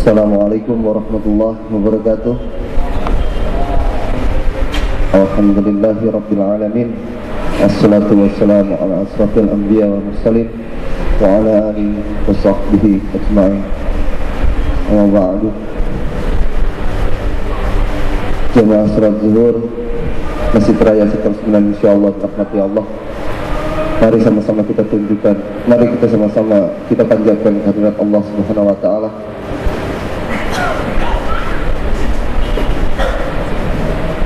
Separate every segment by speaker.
Speaker 1: Assalamualaikum warahmatullahi wabarakatuh. Alhamdulillahi rabbil alamin. Assalatu wassalamu ala asrafil anbiya wal mursalin wa ala alihi wa sahbihi ajma'in. Wa ba'du. Jemaah salat zuhur Masjid Raya Sekitar 9 insyaallah rahmati Allah. Mari sama-sama kita tunjukkan, mari kita sama-sama kita panjatkan hadirat Allah Subhanahu wa taala.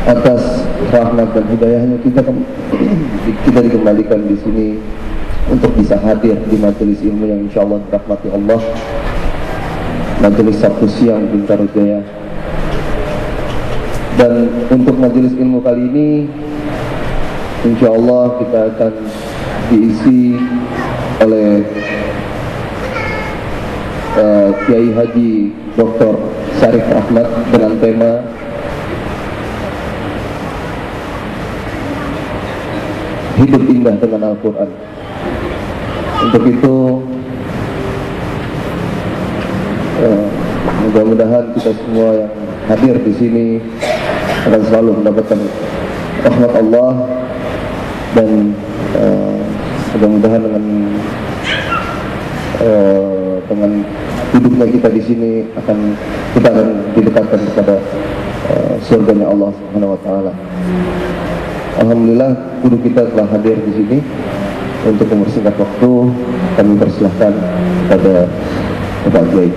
Speaker 1: Atas rahmat dan hidayahnya kita dikembalikan di sini untuk bisa hadir di majelis ilmu yang insyaallah dirahmati Allah. Majelis Sabtu siang Bintaro Jaya. Dan untuk majelis ilmu kali ini insyaallah kita akan diisi oleh Kiai Haji Dr. Syarif Ahmad dengan tema Hidup Indah dengan Al-Quran. Untuk itu mudah-mudahan kita semua yang hadir di sini akan selalu mendapatkan rahmat Allah dan mudah-mudahan dengan hidupnya kita di sini kita akan didekatkan kepada surganya Allah Subhanahu wa taala. Alhamdulillah guru kita telah hadir di sini. Untuk mempersingkat waktu kami persilahkan kepada Bapak Kiai.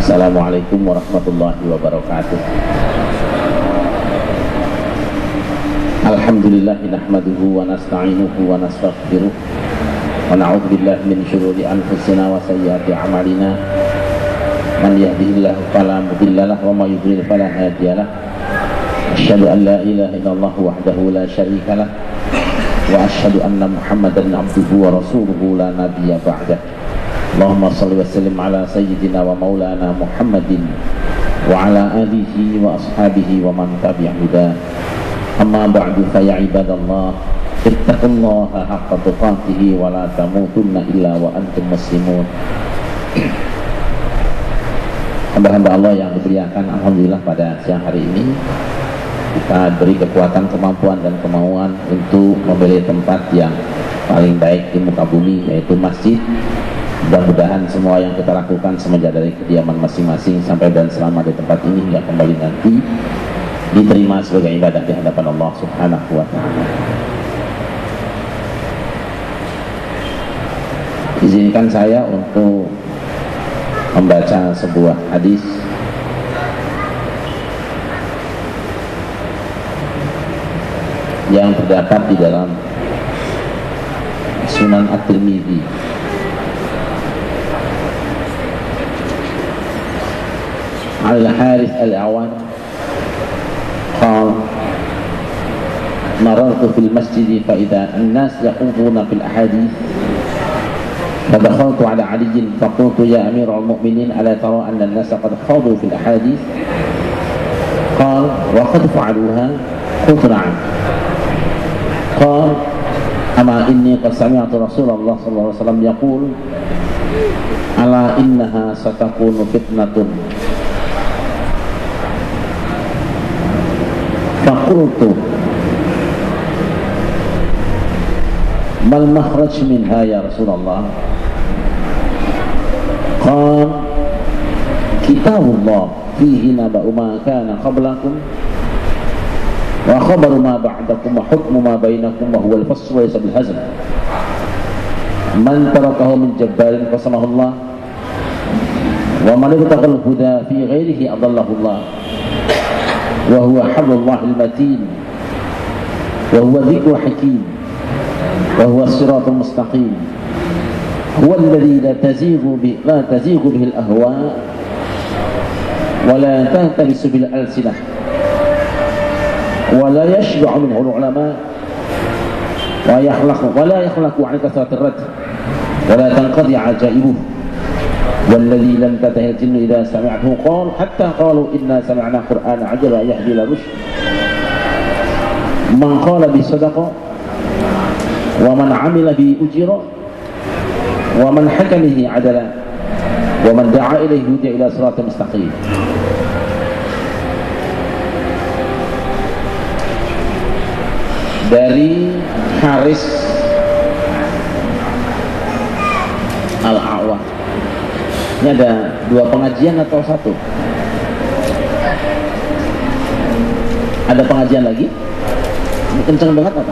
Speaker 2: Assalamualaikum warahmatullahi wabarakatuh. Alhamdulillah nahmaduhu wa nasta'inuhu wa nastaghfiruh wa na'udzu billahi min shururi anfusina wa sayyiati a'malina. Man yahdihillahu fala mudilla lahu wa may yudlil fala hadiya lahu. Asyhadu an la ilaha illallah wahdahu la syarika lah wa asyhadu anna Muhammadan abduhu wa rasuluhu la nabiyya ba'dah. Allahumma shalli wa sallim ala sayyidina wa maulana Muhammadin wa ala alihi wa ashabihi wa man tabi'a huda. Amma ba'du fa ya ibadallah ittaqullaha haqqa tuqatih wa la tamutunna illa wa antum muslimun. Hamba-hamba Allah yang dimuliakan, alhamdulillah pada siang hari ini kita beri kekuatan, kemampuan dan kemauan untuk memilih tempat yang paling baik di muka bumi, yaitu masjid. Mudah-mudahan semua yang kita lakukan semenjak dari kediaman masing-masing sampai dan selama di tempat ini hingga kembali nanti diterima sebagai ibadah di hadapan Allah Subhanahu wa ta'ala. Izinkan saya untuk membaca sebuah hadis yang terdapat di dalam Sunan At-Tirmidzi. Al-Harith Al-Awan قال مررت في المسجد فإذا الناس يخوضون في الأحاديث فدخلت على علي فقلت يا أمير المؤمنين ألا ترى أن الناس قد خاضوا في الأحاديث؟ قال وقد فعلوها؟ قلت نعم. قال أما إني قد سمعت رسول الله صلى الله عليه وسلم يقول ألا إنها ستكون فتنة. فقلت ما المخرج منها يا رسول الله؟ قال كتاب الله فيه نبأ ما كان قبلكم وخبر ما بعدكم وحكم ما بينكم وهو الفصل وليس بالهزل. من تركه من جبار قسمه الله ومن ابتغى الهدى في غيره أضله الله وهو حبل الله المتين وهو ذكر حكيم وهو الصراط المستقيم هو الذي لا تزيغ به الأهواء ولا تهتبس بالألسنة ولا يشبع منه العلماء ولا يخلق عن كثرة الرد ولا تنقضي عجائبه والذي لم تنته الجن إذا سمعته قال حتى قالوا إنا سمعنا قرآن عجبا يهدي إلى الرشد من قال به صدقة ومن عمل به أجر ومن حكى به عدلا ومن دعا إليه هدي إلى صراط مستقيم. Dari Haris Al-Awan. Ini ada dua pengajian atau satu? Ada pengajian lagi? Ini kenceng banget apa?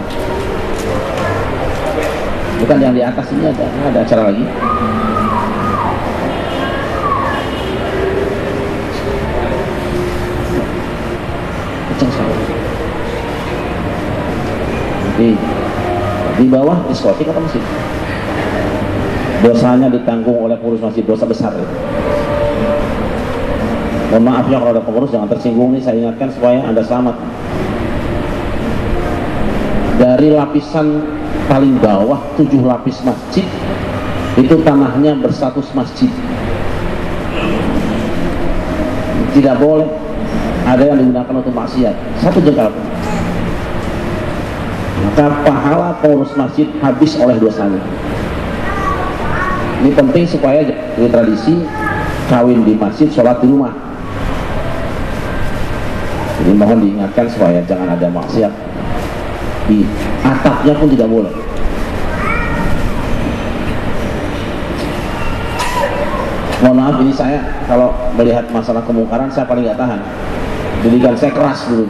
Speaker 2: Bukan yang di atas ini ada acara lagi? Kenceng sekali. Di bawah diskotik atau masjid? Dosanya ditanggung oleh pengurus masjid, dosa besar itu. Mohon maaf ya kalau ada pengurus, jangan tersinggung nih, saya ingatkan supaya Anda selamat. Dari lapisan paling bawah 7 lapis masjid itu tanahnya berstatus masjid. Tidak boleh ada yang digunakan untuk maksiat, satu jengkal pun. Maka pahala pengurus masjid habis oleh dosanya. Ini penting supaya jadi tradisi kawin di masjid, sholat di rumah. Jadi mohon diingatkan supaya jangan ada maksiat. Di atapnya pun tidak boleh. Mohon maaf, ini saya kalau melihat masalah kemungkaran saya paling gak tahan. Didikan saya keras dulu.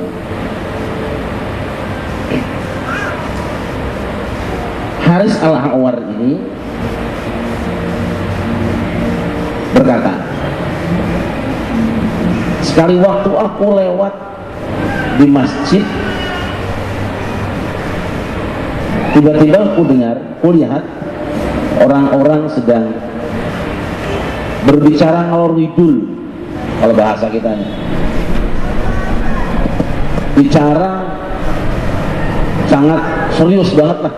Speaker 2: Haris Al-Awar ini berkata, sekali waktu aku lewat di masjid Tiba-tiba ku lihat orang-orang sedang berbicara ngalor ngidul, kalau bahasa kita nih, bicara sangat serius banget lah.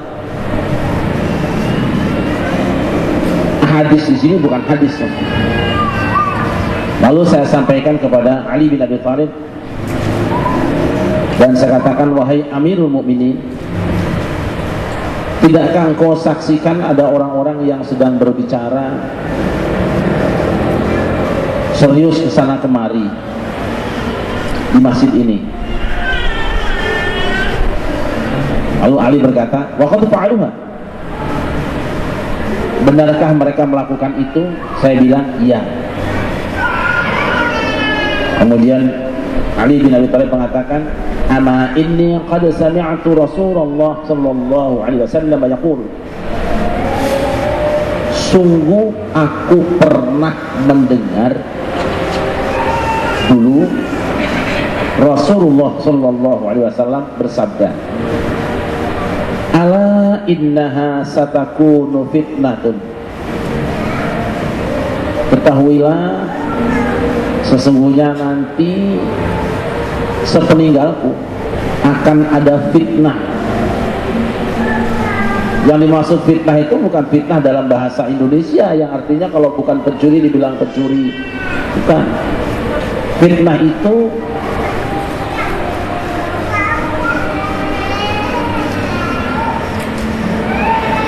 Speaker 2: Hadis di sini bukan hadis. Lalu saya sampaikan kepada Ali bin Abi Thalib dan saya katakan, wahai Amirul Mukminin, tidakkah engkau saksikan ada orang-orang yang sedang berbicara serius kesana kemari di masjid ini? Lalu Ali berkata, wa qad fa'aluha. Benarkah mereka melakukan itu? Saya bilang iya. Kemudian Ali bin Abi Thalib mengatakan, ama inni qad sami'tu Rasulullah sallallahu alaihi wasallam yaqul, sungguh aku pernah mendengar dulu Rasulullah sallallahu alaihi wasallam bersabda, ala innaha satakunu fitnatun, ketahuilah sesungguhnya nanti sepeninggalku akan ada fitnah. Yang dimaksud fitnah itu bukan fitnah dalam bahasa Indonesia yang artinya kalau bukan pencuri dibilang pencuri, bukan. Fitnah itu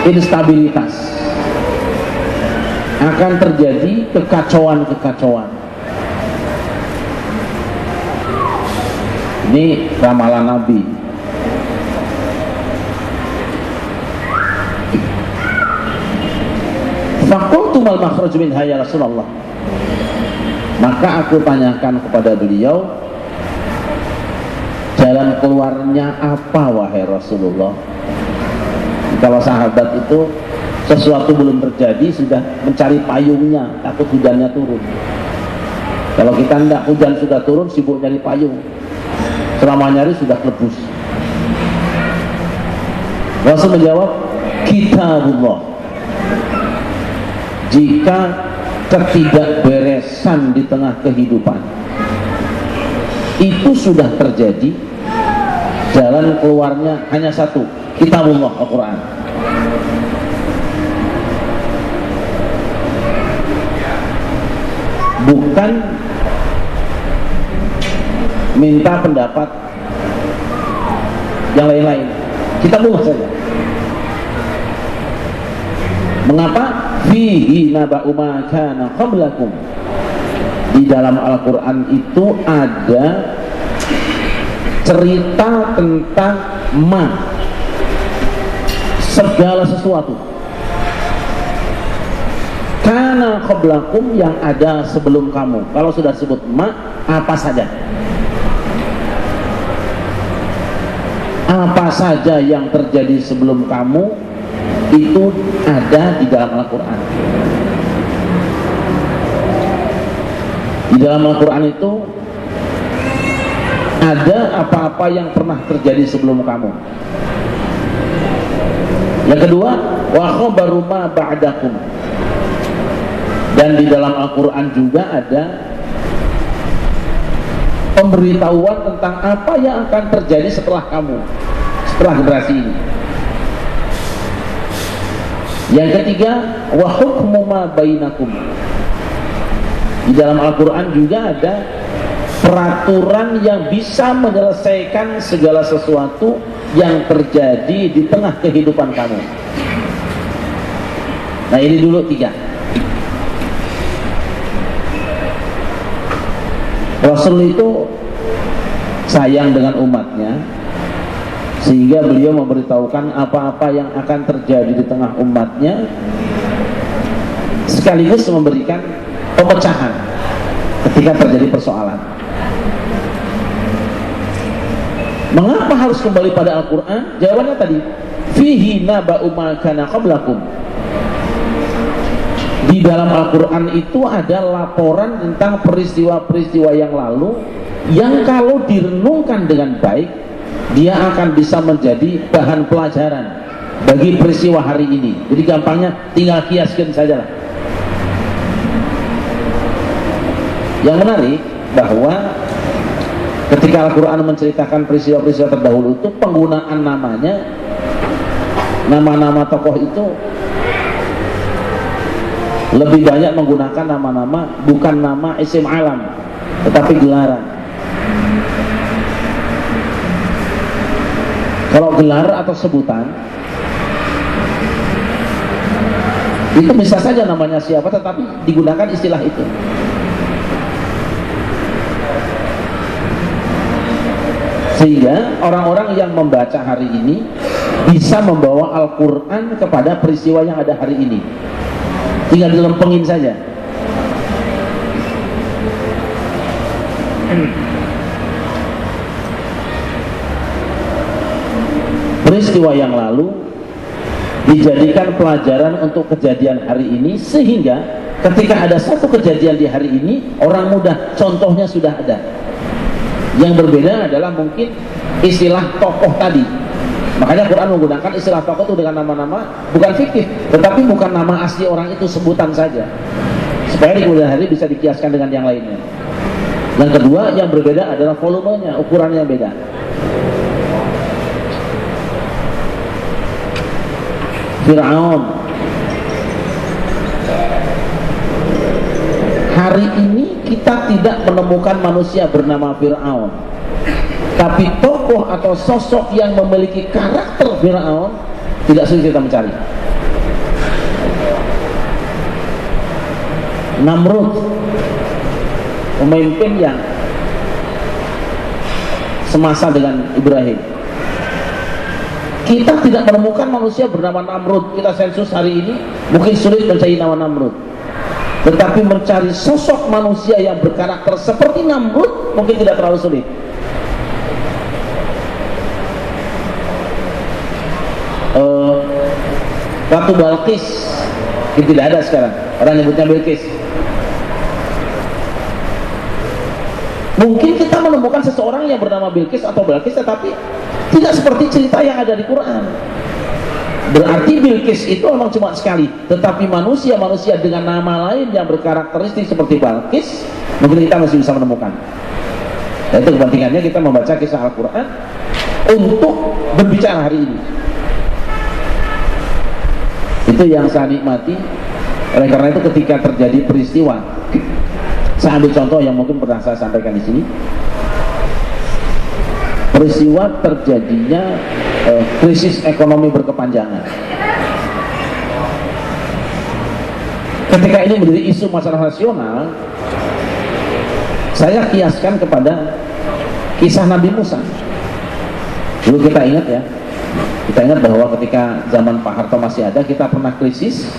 Speaker 2: instabilitas, akan terjadi kekacauan-kekacauan. Ini ramalan Nabi. Faqultu mal makhraj minha ya Rasulullah. Maka aku tanyakan kepada beliau, jalan keluarnya apa wahai Rasulullah? Kalau sahabat itu sesuatu belum terjadi sudah mencari payungnya, takut hujannya turun. Kalau kita enggak, hujan sudah turun sibuk nyari payung, selama nyari sudah lebus. Rasul menjawab, kitabullah. Jika ketidakberesan di tengah kehidupan itu sudah terjadi, jalan keluarnya hanya satu, kitabullah, Al-Quran. Bukan minta pendapat yang lain-lain, kitabullah saja. Mengapa? Fihi naba'u ma kana qablakum. Di dalam Al-Quran itu ada cerita tentang segala sesuatu. Kana qablakum, yang ada sebelum kamu. Kalau sudah sebut apa saja? Apa saja yang terjadi sebelum kamu itu ada di dalam Al-Quran. Di dalam Al-Quran itu ada apa-apa yang pernah terjadi sebelum kamu. Yang kedua, wa khabaru ma ba'dakum. Dan di dalam Al-Quran juga ada pemberitahuan tentang apa yang akan terjadi setelah kamu, setelah generasi ini. Yang ketiga, wa hukmu ma bainakum. Di dalam Al-Quran juga ada peraturan yang bisa menyelesaikan segala sesuatu yang terjadi di tengah kehidupan kamu. Nah, ini dulu tiga. Rasul itu sayang dengan umatnya, sehingga beliau memberitahukan apa-apa yang akan terjadi di tengah umatnya, sekaligus memberikan pemecahan ketika terjadi persoalan. Mengapa harus kembali pada Al-Quran? Jawabannya tadi, fihi naba'u ma kana qablakum. Di dalam Al-Quran itu ada laporan tentang peristiwa-peristiwa yang lalu, yang kalau direnungkan dengan baik, dia akan bisa menjadi bahan pelajaran bagi peristiwa hari ini. Jadi gampangnya tinggal kiaskan saja lah. Yang menarik bahwa ketika Al-Quran menceritakan peristiwa-peristiwa terdahulu itu, penggunaan namanya, nama-nama tokoh itu lebih banyak menggunakan nama-nama, bukan nama isim alam, tetapi gelaran. Kalau gelar atau sebutan itu bisa saja namanya siapa, tetapi digunakan istilah itu. Sehingga orang-orang yang membaca hari ini bisa membawa Al-Quran kepada peristiwa yang ada hari ini, tinggal dilempengin saja. Peristiwa yang lalu dijadikan pelajaran untuk kejadian hari ini, sehingga ketika ada satu kejadian di hari ini, orang mudah, contohnya sudah ada. Yang berbeda adalah mungkin istilah tokoh tadi. Makanya Quran menggunakan istilah tokoh itu dengan nama-nama bukan fiktif, tetapi bukan nama asli orang itu, sebutan saja, supaya di kemudian hari bisa dikiaskan dengan yang lainnya. Yang kedua, yang berbeda adalah volumenya, ukurannya yang beda. Fir'aun. Hari ini kita tidak menemukan manusia bernama Fir'aun, tapi tokoh atau sosok yang memiliki karakter Fir'aun tidak sulit kita mencari. Namrud, pemimpin yang semasa dengan Ibrahim. Kita tidak menemukan manusia bernama Namrud. Kita sensus hari ini mungkin sulit mencari nama Namrud, tetapi mencari sosok manusia yang berkarakter seperti Namrud mungkin tidak terlalu sulit. Ratu Balqis ini tidak ada sekarang, orang nyebutnya Bilqis. Mungkin kita menemukan seseorang yang bernama Bilqis atau Balqis, tetapi tidak seperti cerita yang ada di Quran. Berarti Bilqis itu memang cuma sekali, tetapi manusia-manusia dengan nama lain yang berkarakteristik seperti Balqis mungkin kita masih bisa menemukan. Dan itu kepentingannya kita membaca kisah Al-Quran untuk berbicara hari ini. Itu yang saya nikmati. Oleh karena itu ketika terjadi peristiwa, saya ambil contoh yang mungkin pernah saya sampaikan di sini. Peristiwa terjadinya krisis ekonomi berkepanjangan. Ketika ini menjadi isu masalah nasional, saya kiaskan kepada kisah Nabi Musa. Dulu kita ingat ya, kita ingat bahwa ketika zaman Pak Harto masih ada, kita pernah krisis.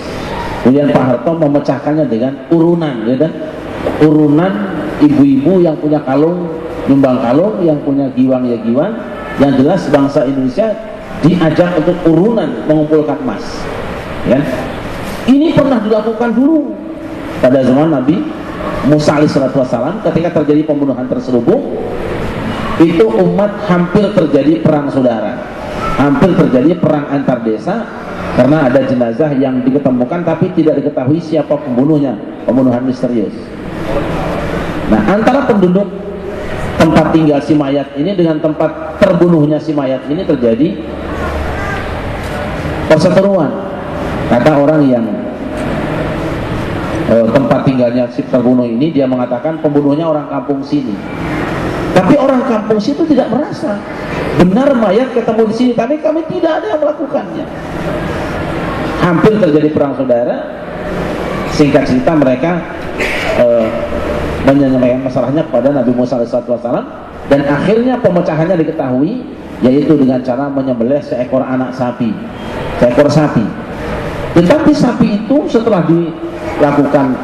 Speaker 2: Kemudian Pak Harto memecahkannya dengan urunan, ya kan? Urunan ibu-ibu yang punya kalung nyumbang kalung, yang punya giwang ya giwang. Yang jelas bangsa Indonesia diajak untuk urunan mengumpulkan emas, ya. Ini pernah dilakukan dulu pada zaman Nabi Musa alaihissalam. Ketika terjadi pembunuhan terselubung, itu umat hampir terjadi perang saudara, hampir terjadi perang antar desa, karena ada jenazah yang diketemukan tapi tidak diketahui siapa pembunuhnya, pembunuhan misterius. Nah, antara penduduk tempat tinggal si mayat ini dengan tempat terbunuhnya si mayat ini terjadi perseteruan. Kata orang yang tempat tinggalnya si terbunuh ini, dia mengatakan pembunuhnya orang kampung sini. Tapi orang kampung situ tidak merasa benar mayat ketemu di sini, tapi kami tidak ada yang melakukannya. Hampir terjadi perang saudara. Singkat cerita, mereka menyampaikan masalahnya kepada Nabi Musa alaihissalam, dan akhirnya pemecahannya diketahui, yaitu dengan cara menyembelih seekor anak sapi, seekor sapi. Tetapi sapi itu setelah dilakukan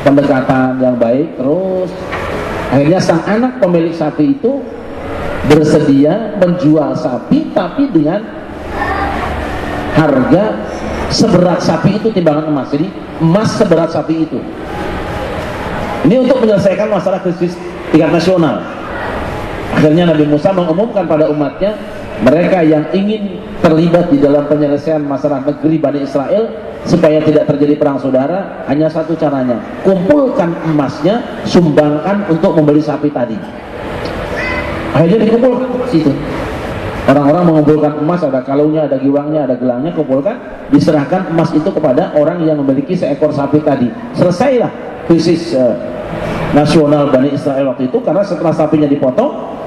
Speaker 2: pendekatan yang baik, terus akhirnya sang anak pemilik sapi itu bersedia menjual sapi, tapi dengan harga seberat sapi itu timbangan emas. Jadi emas seberat sapi itu. Ini untuk menyelesaikan masalah krisis tingkat nasional. Akhirnya Nabi Musa mengumumkan pada umatnya, mereka yang ingin terlibat di dalam penyelesaian masalah negeri Bani Israel supaya tidak terjadi perang saudara, hanya satu caranya, kumpulkan emasnya, sumbangkan untuk membeli sapi tadi. Akhirnya dikumpulkan situ. Orang-orang mengumpulkan emas, ada kalungnya, ada giwangnya, ada gelangnya, kumpulkan, diserahkan emas itu kepada orang yang memiliki seekor sapi tadi. Selesailah krisis nasional Bani Israel waktu itu, karena setelah sapinya dipotong,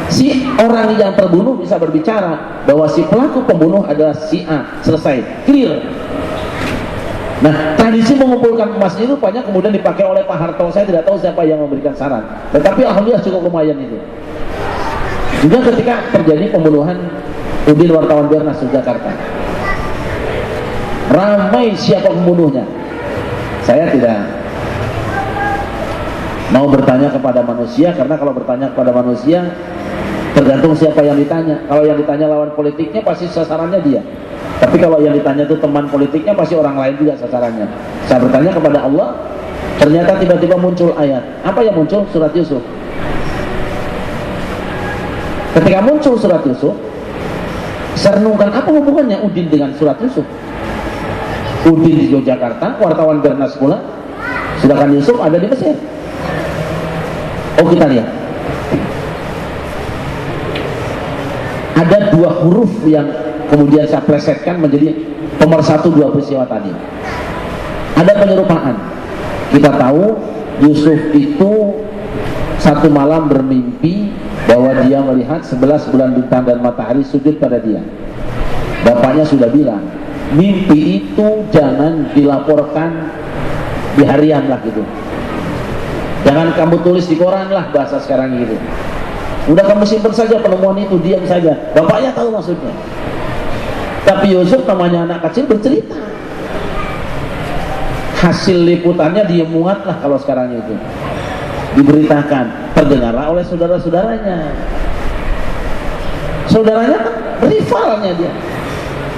Speaker 2: si orang yang terbunuh bisa berbicara bahwa si pelaku pembunuh adalah si A. Selesai, clear. Nah, tradisi mengumpulkan emas itu rupanya kemudian dipakai oleh Pak Harto. Saya tidak tahu siapa yang memberikan saran, tetapi alhamdulillah cukup lumayan itu. Juga ketika terjadi pembunuhan Udin wartawan Bernas di Jakarta, ramai siapa pembunuhnya. Saya tidak mau bertanya kepada manusia, karena kalau bertanya kepada manusia tergantung siapa yang ditanya. Kalau yang ditanya lawan politiknya pasti sasarannya dia, tapi kalau yang ditanya itu teman politiknya pasti orang lain juga sasarannya. Saya bertanya kepada Allah, ternyata tiba-tiba muncul ayat. Apa yang muncul? Surat Yusuf. Ketika muncul surat Yusuf, saya renungkan apa hubungannya Udin dengan surat Yusuf. Udin di Yogyakarta, wartawan Bernas pula, sedangkan Yusuf ada di Mesir. Oh, kita lihat ada dua huruf yang kemudian saya plesetkan menjadi pemersatu dua peristiwa tadi. Ada penyerupaan. Kita tahu Yusuf itu satu malam bermimpi bahwa dia melihat 11 bulan bintang dan matahari sujud pada dia. Bapaknya sudah bilang, mimpi itu jangan dilaporkan di harian lah gitu, jangan kamu tulis di koran lah, bahasa sekarang gitu. Udah kamu simpan saja penemuan itu, diam saja. Bapaknya tahu maksudnya, tapi Yusuf namanya anak kecil bercerita. Hasil liputannya dia muat lah kalau sekarang itu diberitakan, terdengarlah oleh saudara-saudaranya. Saudaranya kan rivalnya dia,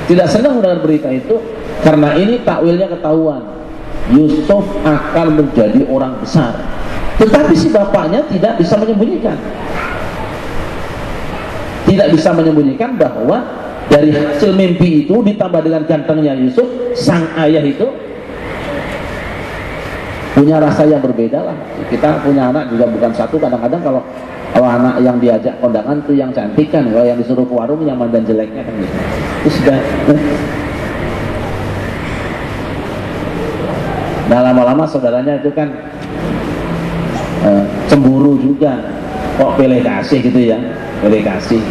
Speaker 2: tidak senang mendengar berita itu, karena ini takwilnya ketahuan, Yusuf akan menjadi orang besar. Tetapi si bapaknya tidak bisa menyembunyikan, bahwa dari hasil mimpi itu ditambah dengan gantengnya Yusuf, sang ayah itu punya rasa yang berbeda lah. Kita punya anak juga bukan satu, kadang-kadang kalau anak yang diajak kondangan tuh yang cantik kan, kalau yang disuruh ke warung yang mandan jeleknya kan gitu. Itu sudah. Nah, lama-lama saudaranya itu kan cemburu juga, kok pilih kasih gitu ya, pilih kasih.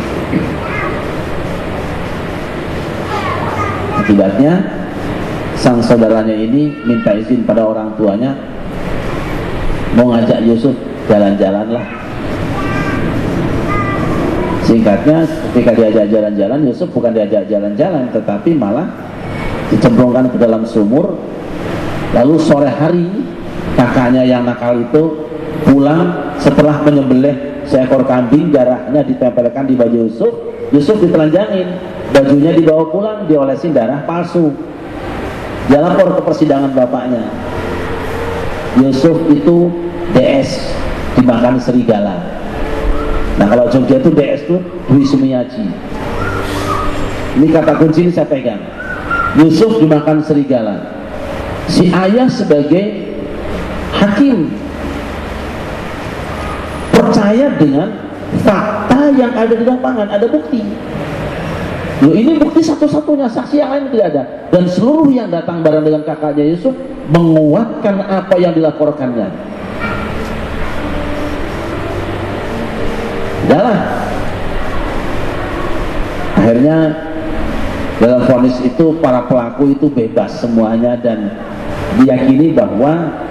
Speaker 2: Akibatnya sang saudaranya ini minta izin pada orang tuanya, mau ngajak Yusuf jalan-jalan lah. Singkatnya, ketika diajak jalan-jalan, Yusuf bukan diajak jalan-jalan, tetapi malah dicemplungkan ke dalam sumur. Lalu sore hari kakaknya yang nakal itu pulang setelah menyembelih seekor kambing, darahnya ditempelkan di baju Yusuf. Yusuf ditelanjangin, bajunya dibawa pulang, diolesin darah palsu. Dia lapor ke persidangan bapaknya, Yusuf itu DS, dimakan serigala. Nah, kalau Jogja itu DS itu Dwi Sumiyaji. Ini kata kunci, ini saya pegang. Yusuf dimakan serigala. Si ayah sebagai hakim percaya dengan fakta yang ada di lapangan, ada bukti. Loh, ini bukti satu-satunya, saksi yang lain tidak ada. Dan seluruh yang datang bareng dengan kakaknya Yusuf menguatkan apa yang dilaporkannya. Udahlah, akhirnya dalam vonis itu para pelaku itu bebas semuanya, dan diyakini bahwa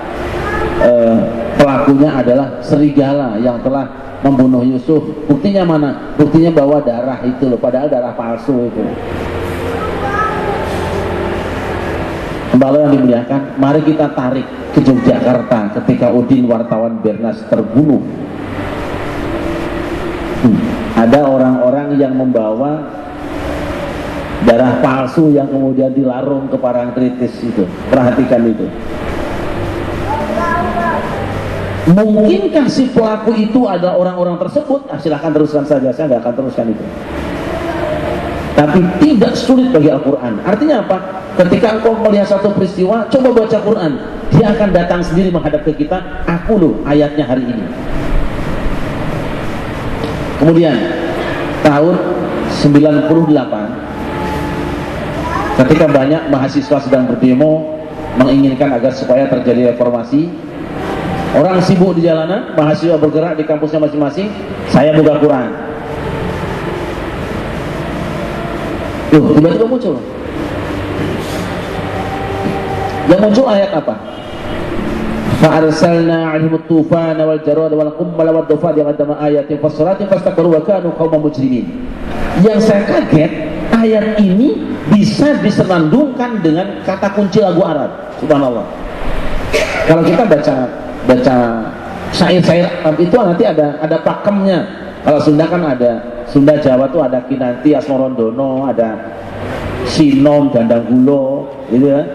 Speaker 2: pelakunya adalah serigala yang telah membunuh Yusuf. Buktinya mana? Buktinya bawa darah itu loh, padahal darah palsu itu. Kembali yang dimuliakan, mari kita tarik ke Yogyakarta ketika Udin wartawan Bernas terbunuh. Ada orang-orang yang membawa darah palsu yang kemudian dilarung ke Parangtritis itu. Perhatikan itu. Mungkinkah si pelaku itu adalah orang-orang tersebut? Silahkan teruskan saja, saya nggak akan teruskan itu. tapi tidak sulit bagi Al-Quran. Artinya apa? Ketika engkau melihat satu peristiwa, coba baca Quran, dia akan datang sendiri menghadap ke kita. Aku loh ayatnya hari ini. Kemudian tahun 98, ketika banyak mahasiswa sedang berdemo menginginkan agar supaya terjadi reformasi, orang sibuk di jalanan, mahasiswa bergerak di kampusnya masing-masing, saya buka Quran. Tiba-tiba muncul. Yang muncul ayat apa? Fa'arsalna 'alaihim at-tufana wal jarada wal qummala wad dufad yang ada ayatin fassalatin fastakbaru wa kanu qauman mujrimin. Yang saya kaget, ayat ini bisa disenandungkan dengan kata kunci lagu Arab. Subhanallah. Kalau kita baca syair-syair Arab itu nanti ada pakemnya. Kalau Sunda kan ada, Sunda Jawa tuh ada Kinanti Asmorondono, ada Sinom Dandanggulo, gitu ya.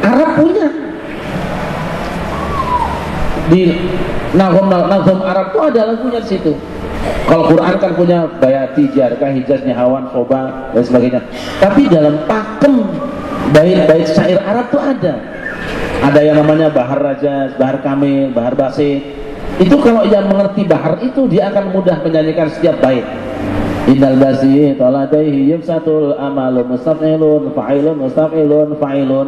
Speaker 2: Arab punya. Di Nagom Arab tuh ada lagunya di situ. Kalau Quran kan punya Bayati, Jarkah, Hijaz, Nyahawan, Soba dan sebagainya. Tapi dalam pakem bait-bait syair Arab tuh ada. Ada yang namanya Bahar Rajas, Bahar Kamil, Bahar Basit. Itu kalau yang mengerti bahar itu, dia akan mudah menyanyikan setiap bait. Innal basit aladaihi yumsatul amalu mustafilun fa'ilun mustafilun fa'ilun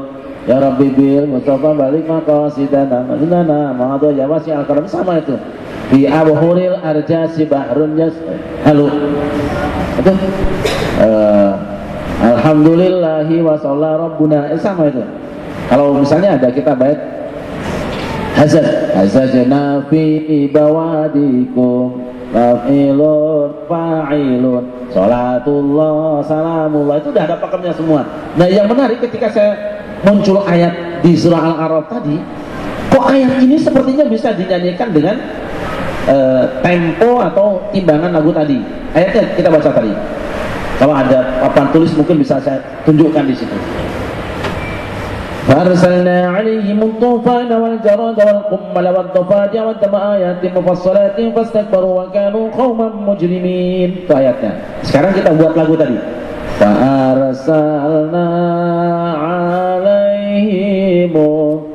Speaker 2: ya Rabbi bil Mustafa balik maqasidana madinana ma'adha jawasi al-karam, sama itu. Di abhuril arjasi bahrun jas. Halo. Itu alhamdulillahi wa sallallahu rabbuna, sama itu. Kalau misalnya ada kita bait hazajna fi ibawadikum fa'ilun fa'ilun salatullah salamullah, itu udah ada pakemnya semua. Nah yang menarik ketika saya muncul ayat di surah Al-A'raf tadi, kok ayat ini sepertinya bisa dinyanyikan dengan tempo atau timbangan lagu tadi. Ayatnya kita baca tadi. Kalau ada papan tulis mungkin bisa saya tunjukkan di situ. فَأَرْسَلْنَا عَلَيْهِمُ الطُّوفَانَ وَالْجَرَادَ وَالْقُمَّلَ وَالضَّفَادِعَ وَالدَّمَ آيَاتٍ مُفَصَّلَاتٍ فَاسْتَكْبَرُوا وَكَانُوا قَوْمًا مُجْرِمِينَ. Itu ayatnya. Sekarang kita buat lagu tadi. فَأَرْسَلْنَا عَلَيْهِمُ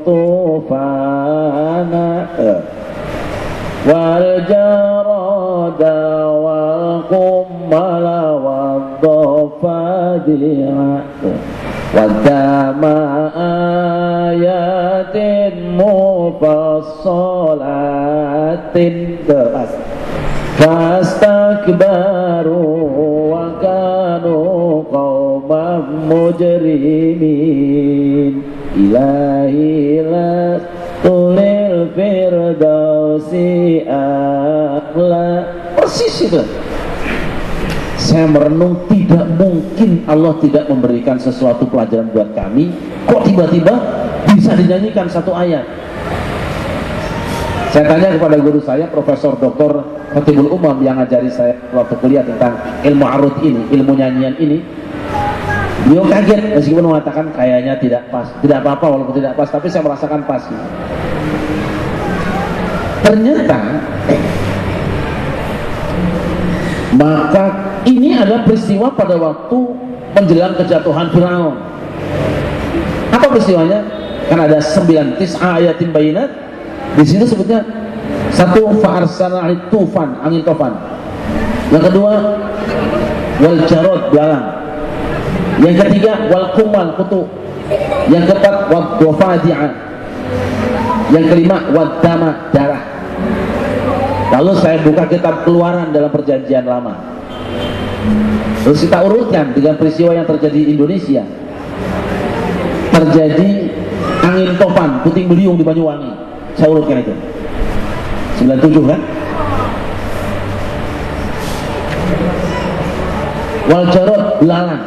Speaker 2: الطُّوفَانَ وَالْجَرَادَ وَالْقُمَّلَ وَالضَّفَادِعَ وَالدَّمَ آيَاتٍ مُفَصَّلَاتٍ فَاسْتَكْبَرُوا وَكَانُوا قَوْمًا مُجْرِمِينَ إِلَٰهِي لَسْتُ لِلْفِرْدَوْسِ أَعْلَى. Persis itu. Saya merenung, tidak mungkin Allah tidak memberikan sesuatu pelajaran buat kami. Kok tiba-tiba bisa dinyanyikan satu ayat? Saya tanya kepada guru saya, Profesor Dr. Khatibul Umam yang ngajari saya waktu kuliah tentang ilmu arud ini, ilmu nyanyian ini. Beliau kaget meskipun mengatakan kayaknya tidak pas. Tidak apa-apa walaupun tidak pas, tapi saya merasakan pas. Ternyata maka ini adalah peristiwa pada waktu menjelang kejatuhan Firaun. Apa peristiwanya? Kan ada 9 ayatin bayinat. Di sini sebutnya satu fa'arsalna tufan, angin tofan. Yang kedua wal jarad, belalang. Yang ketiga wal kumal, kutu. Yang keempat wad dofadi'a. Yang kelima wad dama, darah. Lalu saya buka kitab Keluaran dalam Perjanjian Lama. Terus kita urutkan dengan peristiwa yang terjadi di Indonesia. Terjadi angin topan, puting beliung di Banyuwangi. Saya urutkan itu. 97 kan? Wal jarad, belalang.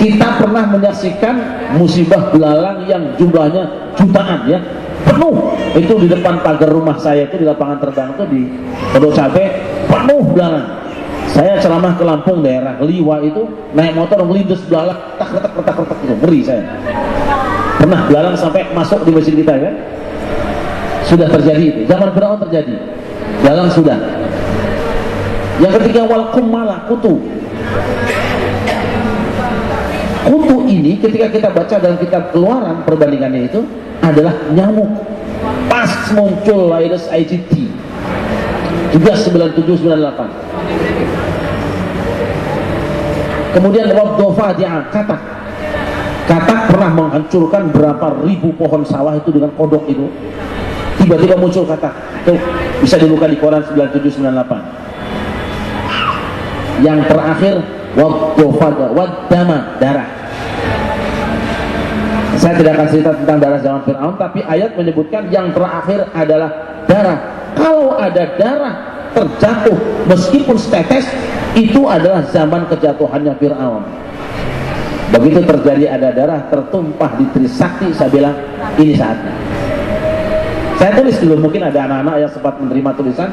Speaker 2: Kita pernah menyaksikan musibah belalang yang jumlahnya jutaan ya. Penuh, itu di depan pagar rumah saya itu di lapangan terbang itu di Pondok Cabe, penuh belalang. Saya ceramah ke Lampung daerah Liwa itu naik motor ngelindes belalang, retak itu, ngeri saya. Pernah belalang sampai masuk di masjid kita kan? Sudah terjadi itu, zaman Firaun terjadi. Belalang sudah. Yang ketiga wal kummala, kutu. Kutu ini ketika kita baca dalam kitab Keluaran, perbandingannya itu adalah nyamuk. Pas muncul virus IgG juga 9798. Kemudian waddofa dia katak pernah menghancurkan berapa ribu pohon sawah itu dengan kodok itu. Tiba-tiba muncul katak itu, bisa dibuka di Quran 9798. Yang terakhir waddofa waddama, darah. Saya tidak akan cerita tentang darah zaman Fir'aun, tapi ayat menyebutkan yang terakhir adalah darah. Kalau ada darah terjatuh meskipun setetes, itu adalah zaman kejatuhannya Fir'aun. Begitu terjadi ada darah tertumpah di Trisakti, saya bilang ini saatnya. Saya tulis dulu, mungkin ada anak-anak yang sempat menerima tulisan.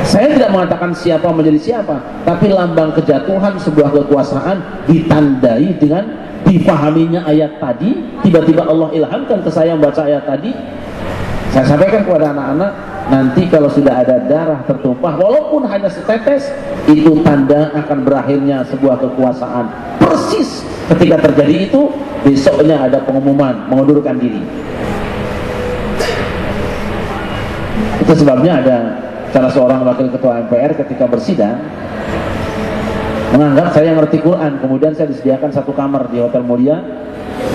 Speaker 2: Saya tidak mengatakan siapa menjadi siapa, tapi lambang kejatuhan sebuah kekuasaan ditandai dengan dipahaminya ayat tadi. Tiba-tiba Allah ilhamkan ke saya membaca ayat tadi. Saya sampaikan kepada anak-anak, nanti kalau sudah ada darah tertumpah walaupun hanya setetes, itu tanda akan berakhirnya sebuah kekuasaan. Persis ketika terjadi itu, besoknya ada pengumuman mengundurkan diri. Itu sebabnya ada salah seorang wakil ketua MPR ketika bersidang menganggap saya ngerti Quran, kemudian saya disediakan satu kamar di Hotel Mulia.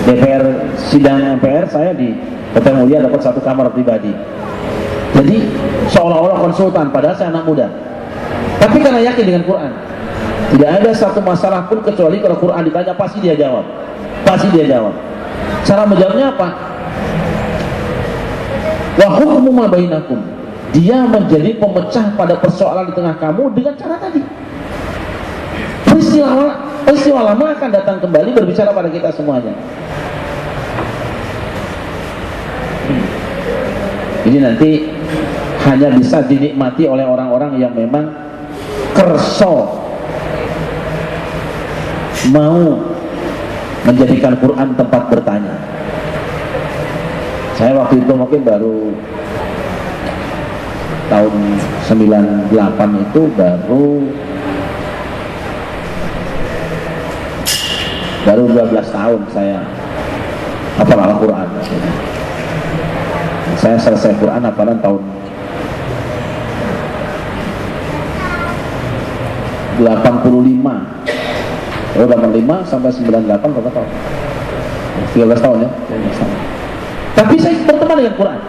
Speaker 2: DPR sidang MPR, saya di Hotel Mulia dapat satu kamar pribadi. Jadi seolah-olah konsultan, padahal saya anak muda. Tapi karena yakin dengan Quran, tidak ada satu masalah pun kecuali kalau Quran ditanya pasti dia jawab. Pasti dia jawab. Cara menjawabnya apa? Wa hukmu ma bainakum. Dia menjadi pemecah pada persoalan di tengah kamu dengan cara tadi. Peristiwa lama akan datang kembali berbicara pada kita semuanya. Ini nanti hanya bisa dinikmati oleh orang-orang yang memang kerso mau menjadikan Quran tempat bertanya. Saya waktu itu mungkin baru tahun 98 itu baru 12 tahun saya hafal Al-Quran. Saya selesai Quran hafalan tahun 85 sampai 98 berapa tahun? 13 tahun ya. 13 tahun. Tapi saya berteman dengan Quran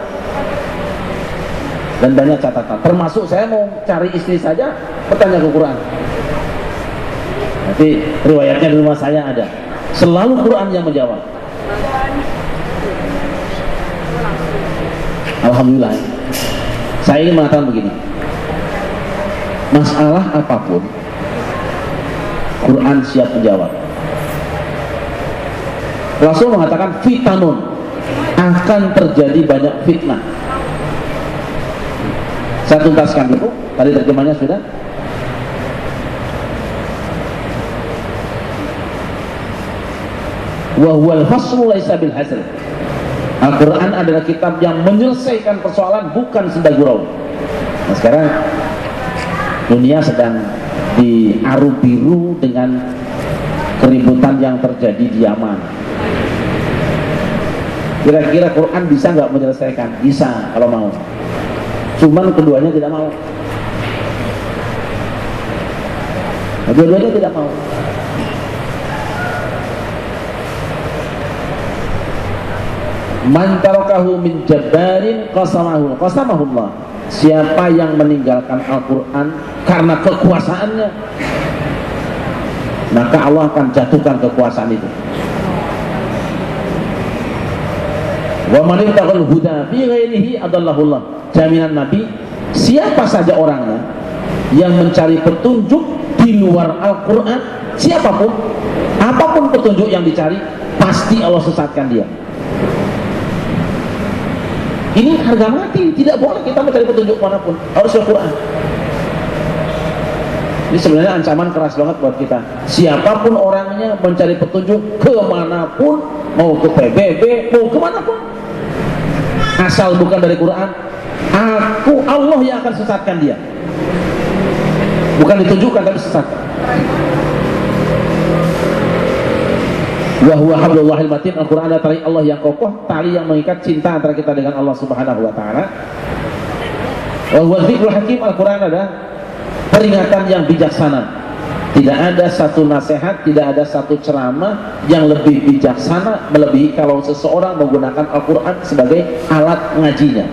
Speaker 2: dan banyak catatan, termasuk saya mau cari istri saja bertanya ke Quran. Nanti riwayatnya di rumah saya ada, selalu Quran yang menjawab. Alhamdulillah. Saya ingin mengatakan begini, masalah apapun Quran siap menjawab. Rasul mengatakan fitanun, akan terjadi banyak fitnah. Saya tuntaskan dulu, tadi terjemahnya sudah. Wa huwal faslu laisa bil hasr. Al-Quran adalah kitab yang menyelesaikan persoalan, bukan senda gurau. Nah, sekarang dunia sedang diaru biru dengan keributan yang terjadi di Yaman. Kira-kira Quran bisa nggak menyelesaikan? Bisa kalau mau. Cuman keduanya tidak mau. Dua-duanya tidak mau. Man tarakahu min jabbarin qasamahullah. Siapa yang meninggalkan Al-Quran karena kekuasaannya, maka Allah akan jatuhkan kekuasaan itu. Wa man ibtaghal huda fi ghairihi adallahullah. Jaminan Nabi, siapa saja orangnya yang mencari petunjuk di luar Al-Quran, siapapun, apapun petunjuk yang dicari, pasti Allah sesatkan dia. Ini harga mati, tidak boleh kita mencari petunjuk manapun, harus Al-Quran. Ini sebenarnya ancaman keras banget buat kita. Siapapun orangnya mencari petunjuk kemanapun, mau ke PBB, mau kemanapun, asal bukan dari Quran, Allah yang akan sesatkan dia. Bukan ditunjukkan, tapi sesatkan. Wa huwa hablullahil matin, Al-Quran adalah tali Allah yang kokoh, tali yang mengikat cinta antara kita dengan Allah Subhanahu wa taala. Wa huwa dzikrul hakim, Al-Quran adalah peringatan yang bijaksana. Tidak ada satu nasihat, tidak ada satu ceramah yang lebih bijaksana melebihi kalau seseorang menggunakan Al-Quran sebagai alat ngajinya.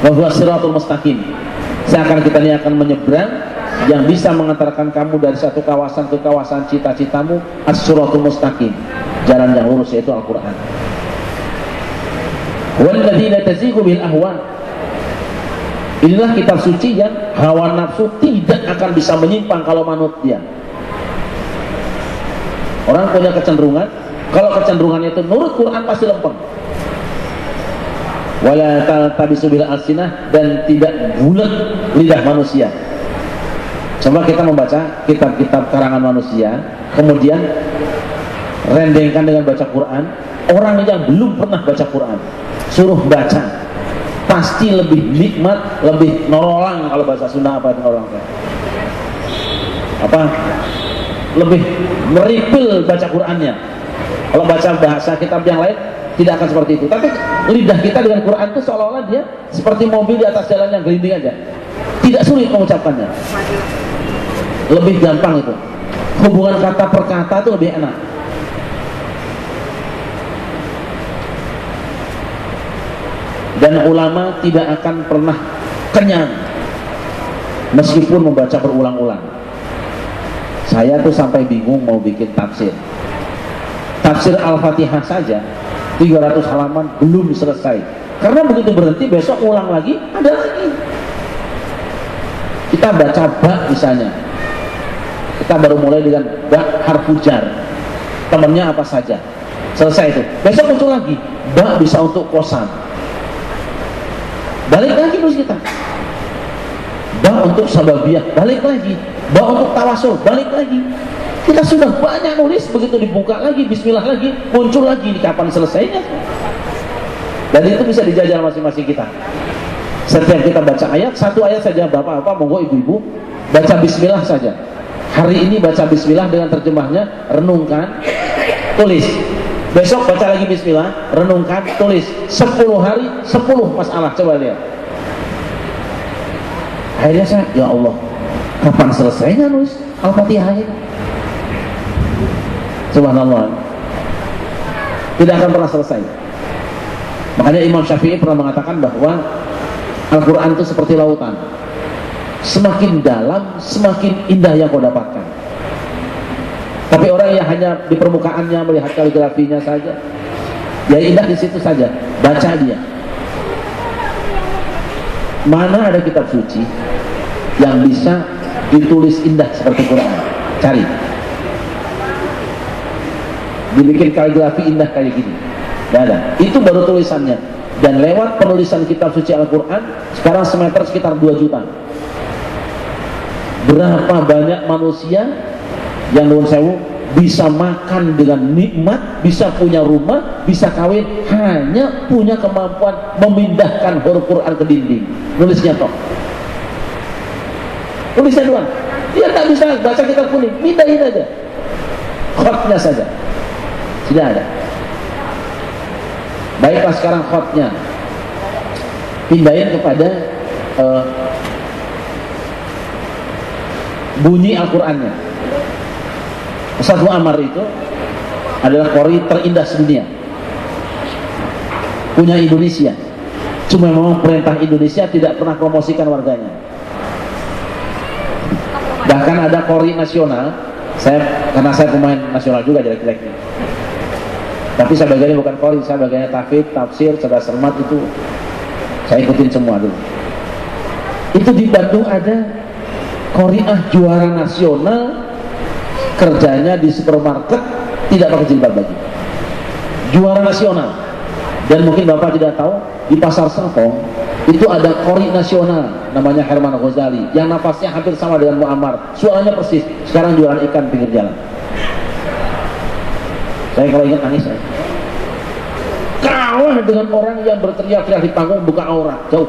Speaker 2: Wa huwa siratul mustaqim, seakan kita ini akan menyeberang yang bisa mengantarkan kamu dari satu kawasan ke kawasan cita-citamu. As-siratul mustaqim, jalan yang lurus, yaitu Al-Quran. Walladzina tazigu bil ahwan, inilah kitab suci yang hawa nafsu tidak akan bisa menyimpang kalau manut dia. Orang punya kecenderungan, kalau kecenderungannya itu nurut Quran pasti lempeng. Wala taltabisu bil alsinah, dan tidak bulat lidah manusia. Coba kita membaca kitab-kitab karangan manusia, kemudian rendengkan dengan baca Quran. Orang yang belum pernah baca Quran suruh baca, pasti lebih nikmat, lebih nololang. Kalau bahasa Sunda apa itu nololang? Apa? Lebih meripil baca Qurannya. Kalau baca bahasa kitab yang lain tidak akan seperti itu. Tapi lidah kita dengan Quran itu seolah-olah dia seperti mobil di atas jalan yang gelinding aja. Tidak sulit mengucapkannya. Lebih gampang itu. Hubungan kata per kata itu lebih enak. Dan ulama tidak akan pernah kenyang meskipun membaca berulang-ulang. Saya tuh sampai bingung mau bikin tafsir. Tafsir Al-Fatihah saja 300 halaman belum selesai. Karena begitu berhenti besok ulang lagi, ada lagi. Kita baca ba misalnya. Kita baru mulai dengan ba harfu jar. Temannya apa saja. Selesai itu. Besok muncul lagi. Ba bisa untuk kosan. Balik lagi terus kita. Ba untuk sababiyah, balik lagi. Ba untuk tawasul, balik lagi. Kita sudah banyak nulis, begitu dibuka lagi, bismillah lagi, muncul lagi. Di kapan selesainya? Dan itu bisa dijajal masing-masing kita. Setiap kita baca ayat, satu ayat saja, bapak-bapak, monggo ibu-ibu, baca bismillah saja. Hari ini baca bismillah dengan terjemahnya, renungkan, tulis. Besok baca lagi bismillah, renungkan, tulis. 10 hari, 10 masalah, coba lihat. Akhirnya saya, ya Allah, kapan selesainya nulis Al-Fatihah ini? Subhanallah, tidak akan pernah selesai. Makanya Imam Syafi'i pernah mengatakan bahwa Al-Quran itu seperti lautan, semakin dalam semakin indah yang kau dapatkan. Tapi orang yang hanya di permukaannya melihat kaligrafinya saja, ya indah di situ saja, baca dia. Mana ada kitab suci yang bisa ditulis indah seperti Quran? Cari. Dibikin kaligrafi indah kayak gini, gak ada. Itu baru tulisannya. Dan lewat penulisan kitab suci Al-Quran, sekarang semeter sekitar 2 juta. Berapa banyak manusia yang nuwun sewu bisa makan dengan nikmat, bisa punya rumah, bisa kawin, hanya punya kemampuan memindahkan huruf Quran ke dinding. Nulisnya toh, tulisnya doang. Dia tak bisa baca kitab kuning, pindahin aja, khotnya saja. Tidak ada. Baiklah sekarang khotnya pindahin kepada bunyi Al-Qurannya. Ustaz Muammar itu adalah qori terindah sedunia, punya Indonesia. Cuma memang perintah Indonesia tidak pernah promosikan warganya. Bahkan ada qori nasional, karena saya pemain nasional juga jelek-jeleknya. Tapi saya bagiannya bukan qori, saya bagiannya tahfidz, tafsir, cerdas cermat, itu saya ikutin semua dulu. Itu di Bandung ada qoriah juara nasional, kerjanya di supermarket, tidak pakai jilbab lagi, juara nasional. Dan mungkin Bapak tidak tahu, di Pasar Serpong itu ada qori nasional namanya Herman Ghazali, yang nafasnya hampir sama dengan Muammar, suaranya persis. Sekarang jualan ikan pinggir jalan. Saya kalau ingat nangis saya. Kalah dengan orang yang berteriak-teriak di panggung buka aurat, jauh.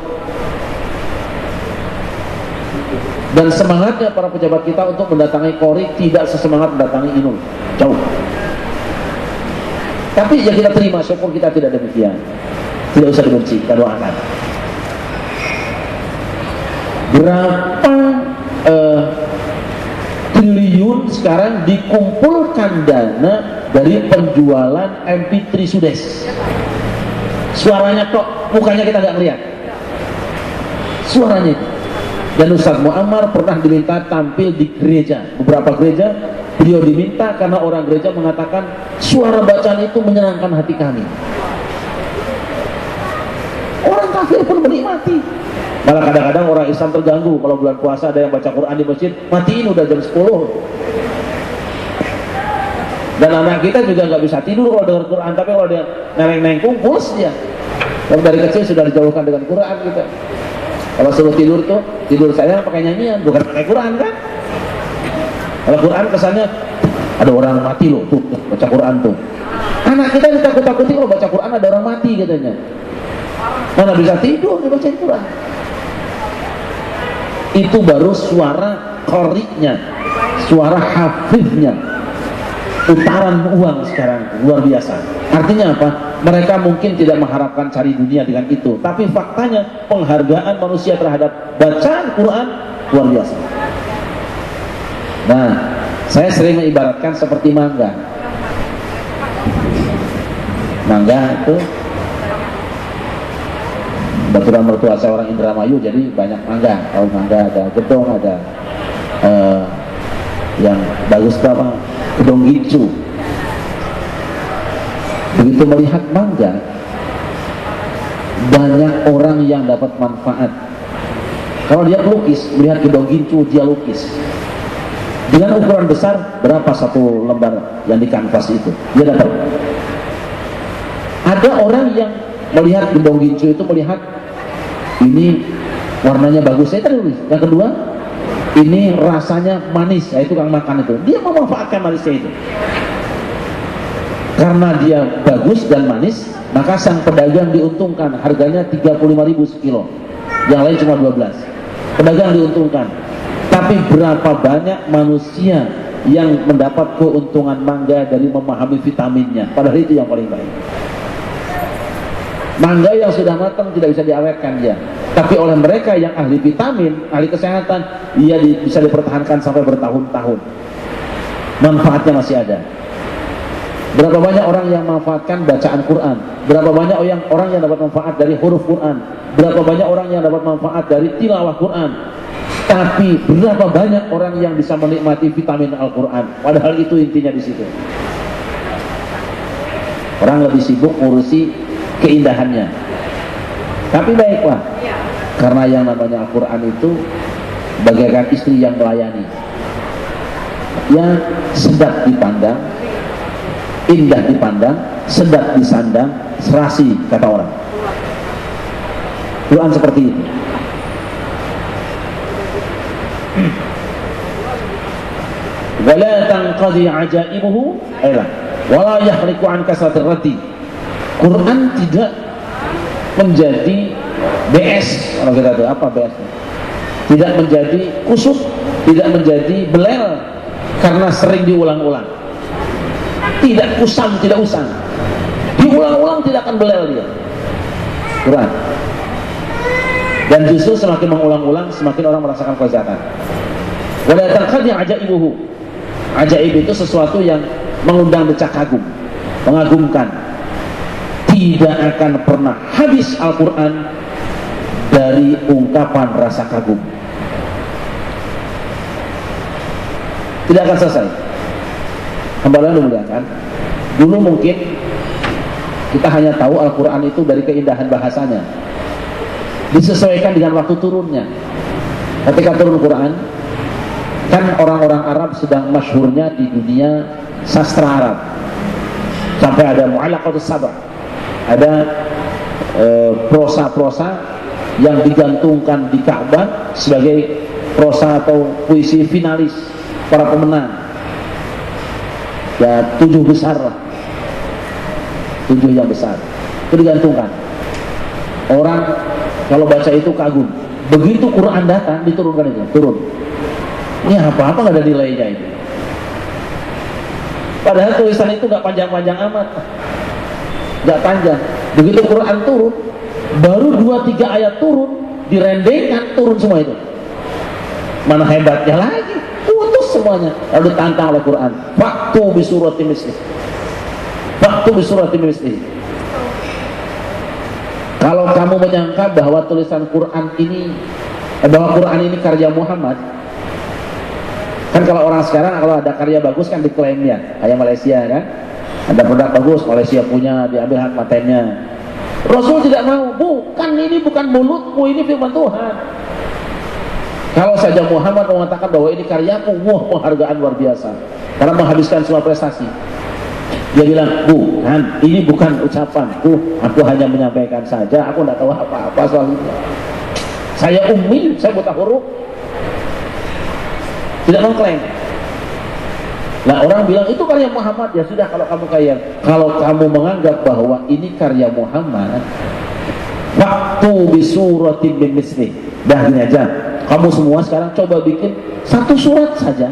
Speaker 2: Dan semangatnya para pejabat kita untuk mendatangi Qori tidak sesemangat mendatangi Inul, jauh. Tapi ya kita terima, syukur kita tidak demikian. Tidak usah dibenci, kita doakan. Berapa triliun sekarang dikumpulkan dana dari penjualan MP3 Sudes. Suaranya kok, mukanya kita nggak ngeliat. Suaranya itu. Dan Ustaz Muammar pernah diminta tampil di gereja, beberapa gereja. Beliau diminta karena orang gereja mengatakan suara bacaan itu menyenangkan hati kami. Orang kafir pun menikmati. Malah kadang-kadang orang Islam terganggu kalau bulan puasa ada yang baca Quran di masjid, matiin udah jam 10. Dan anak kita juga nggak bisa tidur kalau dengar Quran, tapi kalau dia nengeng-nengkung pulas dia. Kalau dari kecil sudah dijauhkan dengan Quran kita. Kalau suruh tidur tuh, tidur saya pakai nyanyian, bukan pakai Quran kan? Kalau Quran kesannya ada orang mati loh, tuh baca Quran tuh. Anak kita ditakut-takuti kalau baca Quran ada orang mati katanya. Mana bisa tidur dibaca Quran? Itu baru suara qori'nya, suara hafiznya. Putaran uang sekarang luar biasa. Artinya apa? Mereka mungkin tidak mengharapkan cari dunia dengan itu, tapi faktanya penghargaan manusia terhadap bacaan Quran luar biasa. Nah, saya sering mengibaratkan seperti mangga. Mangga itu kebetulan mertua saya orang Indramayu, jadi banyak mangga. Kalau mangga ada gedong, ada yang bagus itu apa? Gedong gincu. Begitu melihat mangga, banyak orang yang dapat manfaat. Kalau dia pelukis, melihat gedong gincu, dia lukis. Dengan ukuran besar, berapa satu lembar yang di kanvas itu? Dia dapat. Ada orang yang melihat gedong gincu itu, melihat ini warnanya bagus, saya tulis. Yang kedua, ini rasanya manis, yaitu tukang makan itu. Dia memanfaatkan manisnya itu. Karena dia bagus dan manis, maka sang pedagang diuntungkan. Harganya 35.000 sekilo. Yang lain cuma 12. Pedagang diuntungkan. Tapi berapa banyak manusia yang mendapat keuntungan mangga dari memahami vitaminnya? Padahal itu yang paling baik. Mangga yang sudah matang tidak bisa diawetkan dia. Tapi oleh mereka yang ahli vitamin, ahli kesehatan, ia bisa dipertahankan sampai bertahun-tahun. Manfaatnya masih ada. Berapa banyak orang yang memanfaatkan bacaan Quran? Berapa banyak orang yang dapat manfaat dari huruf Quran? Berapa banyak orang yang dapat manfaat dari tilawah Quran? Tapi berapa banyak orang yang bisa menikmati vitamin Al-Quran? Padahal itu intinya di situ. Orang lebih sibuk ngurusi keindahannya. Tapi baiklah, karena yang namanya Al-Quran itu bagaikan istri yang melayani, yang sedap dipandang, indah dipandang, sedap disandang, serasi kata orang. Quran seperti itu. Wala tanqadi ajaibuhu wala yahriku an kasratir rati. Quran tidak menjadi BS, kalau kita tahu apa BS, tidak menjadi kusut, tidak menjadi belel karena sering diulang-ulang. Tidak kusam, tidak usang, diulang-ulang tidak akan belel dia Quran. Dan justru semakin mengulang-ulang semakin orang merasakan kelezatan. Wala tanqadi ajaibuhu. Ajaib itu sesuatu yang mengundang decak kagum, mengagumkan. Tidak akan pernah habis Al-Quran dari ungkapan rasa kagum. Tidak akan selesai. Kembali dimuliakan. Dulu mungkin kita hanya tahu Al-Quran itu dari keindahan bahasanya, disesuaikan dengan waktu turunnya. Ketika turun Quran, kan orang-orang Arab sedang masyhurnya di dunia sastra Arab. Sampai ada Mu'allaqatus Sab'a, ada prosa-prosa yang digantungkan di Ka'bah sebagai prosa atau puisi finalis para pemenang. Ya 7 besar lah, 7 yang besar itu digantungkan. Orang kalau baca itu kagum, Begitu Quran datang, diturunkan itu, turun. Ini apa-apa nggak ada nilainya itu. Padahal tulisan itu nggak panjang-panjang amat, nggak panjang. Begitu Quran turun, baru 2-3 ayat turun, direndengkan, turun semua itu. Mana hebatnya lagi, putus semuanya. Lalu ditantang oleh Quran, waktu bisurati mislih, waktu bisurati mislih. Kalau kamu menyangka bahwa tulisan Quran ini, bahwa Quran ini karya Muhammad, kan kalau orang sekarang kalau ada karya bagus kan diklaimnya, kayak Malaysia kan, ada produk bagus, Malaysia punya, diambil hak patennya. Rasul tidak mau, bukan, ini bukan mulutmu, ini firman Tuhan. Kalau saja Muhammad mengatakan bahwa ini karyaku, wah, penghargaan luar biasa, karena menghabiskan semua prestasi. Dia bilang, bukan, ini bukan ucapanku, aku hanya menyampaikan saja, aku tidak tahu apa-apa soal itu. Saya ummi, saya buta huruf. Tidak mengklaim. Nah, orang bilang itu karya Muhammad, ya sudah, kalau kamu kalau kamu menganggap bahwa ini karya Muhammad, waktu bisuratin min mislih, dah gini aja, kamu semua sekarang coba bikin satu surat saja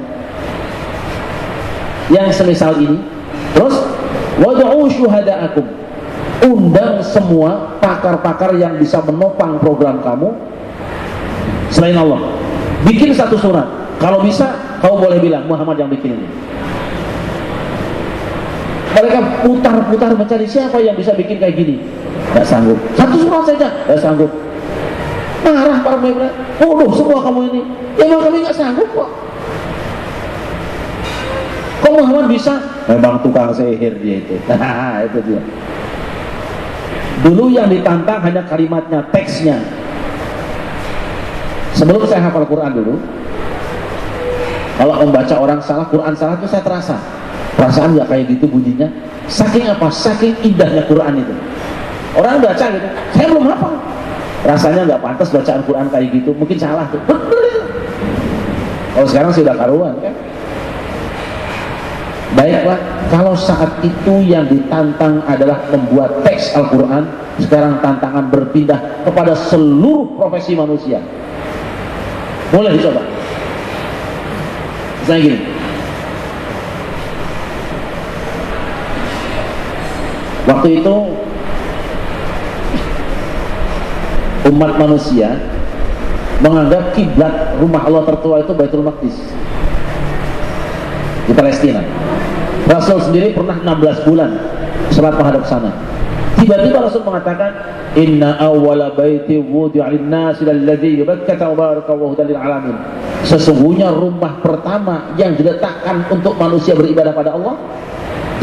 Speaker 2: yang semisal ini, terus wad'u syuhada'akum, undang semua pakar-pakar yang bisa menopang program kamu selain Allah, bikin satu surat. Kalau bisa, kamu boleh bilang Muhammad yang bikin ini. Mereka putar-putar mencari siapa yang bisa bikin kayak gini. Tidak sanggup. Satu surat saja, tidak sanggup. Marah para mereka. Bodoh semua kamu ini. Ya memang kami nggak sanggup kok. Kok Muhammad bisa? Memang tukang sihir dia itu. Nah, itu dia. Dulu yang ditantang hanya kalimatnya, teksnya. Sebelum saya hafal Quran dulu, kalau membaca orang salah, Quran salah itu saya terasa. Perasaan nggak kayak gitu bunyinya. Saking apa? Saking indahnya Quran itu. Orang baca gitu, saya belum hafal. Rasanya nggak pantas bacaan Quran kayak gitu. Mungkin salah tuh. Kalau sekarang sudah karuan kan. Baiklah, kalau saat itu yang ditantang adalah membuat teks Al-Quran, sekarang tantangan berpindah kepada seluruh profesi manusia. Boleh dicoba. Misalnya gini, waktu itu umat manusia menganggap kiblat rumah Allah tertua itu Baitul Maqdis di Palestina. Rasul sendiri pernah 16 bulan salat menghadap sana. Tiba-tiba Rasul mengatakan, inna awwala baiti wudi'a lin-nasi alladzi yubakkata mubarakan wa hudan lil alamin. Sesungguhnya rumah pertama yang diletakkan untuk manusia beribadah pada Allah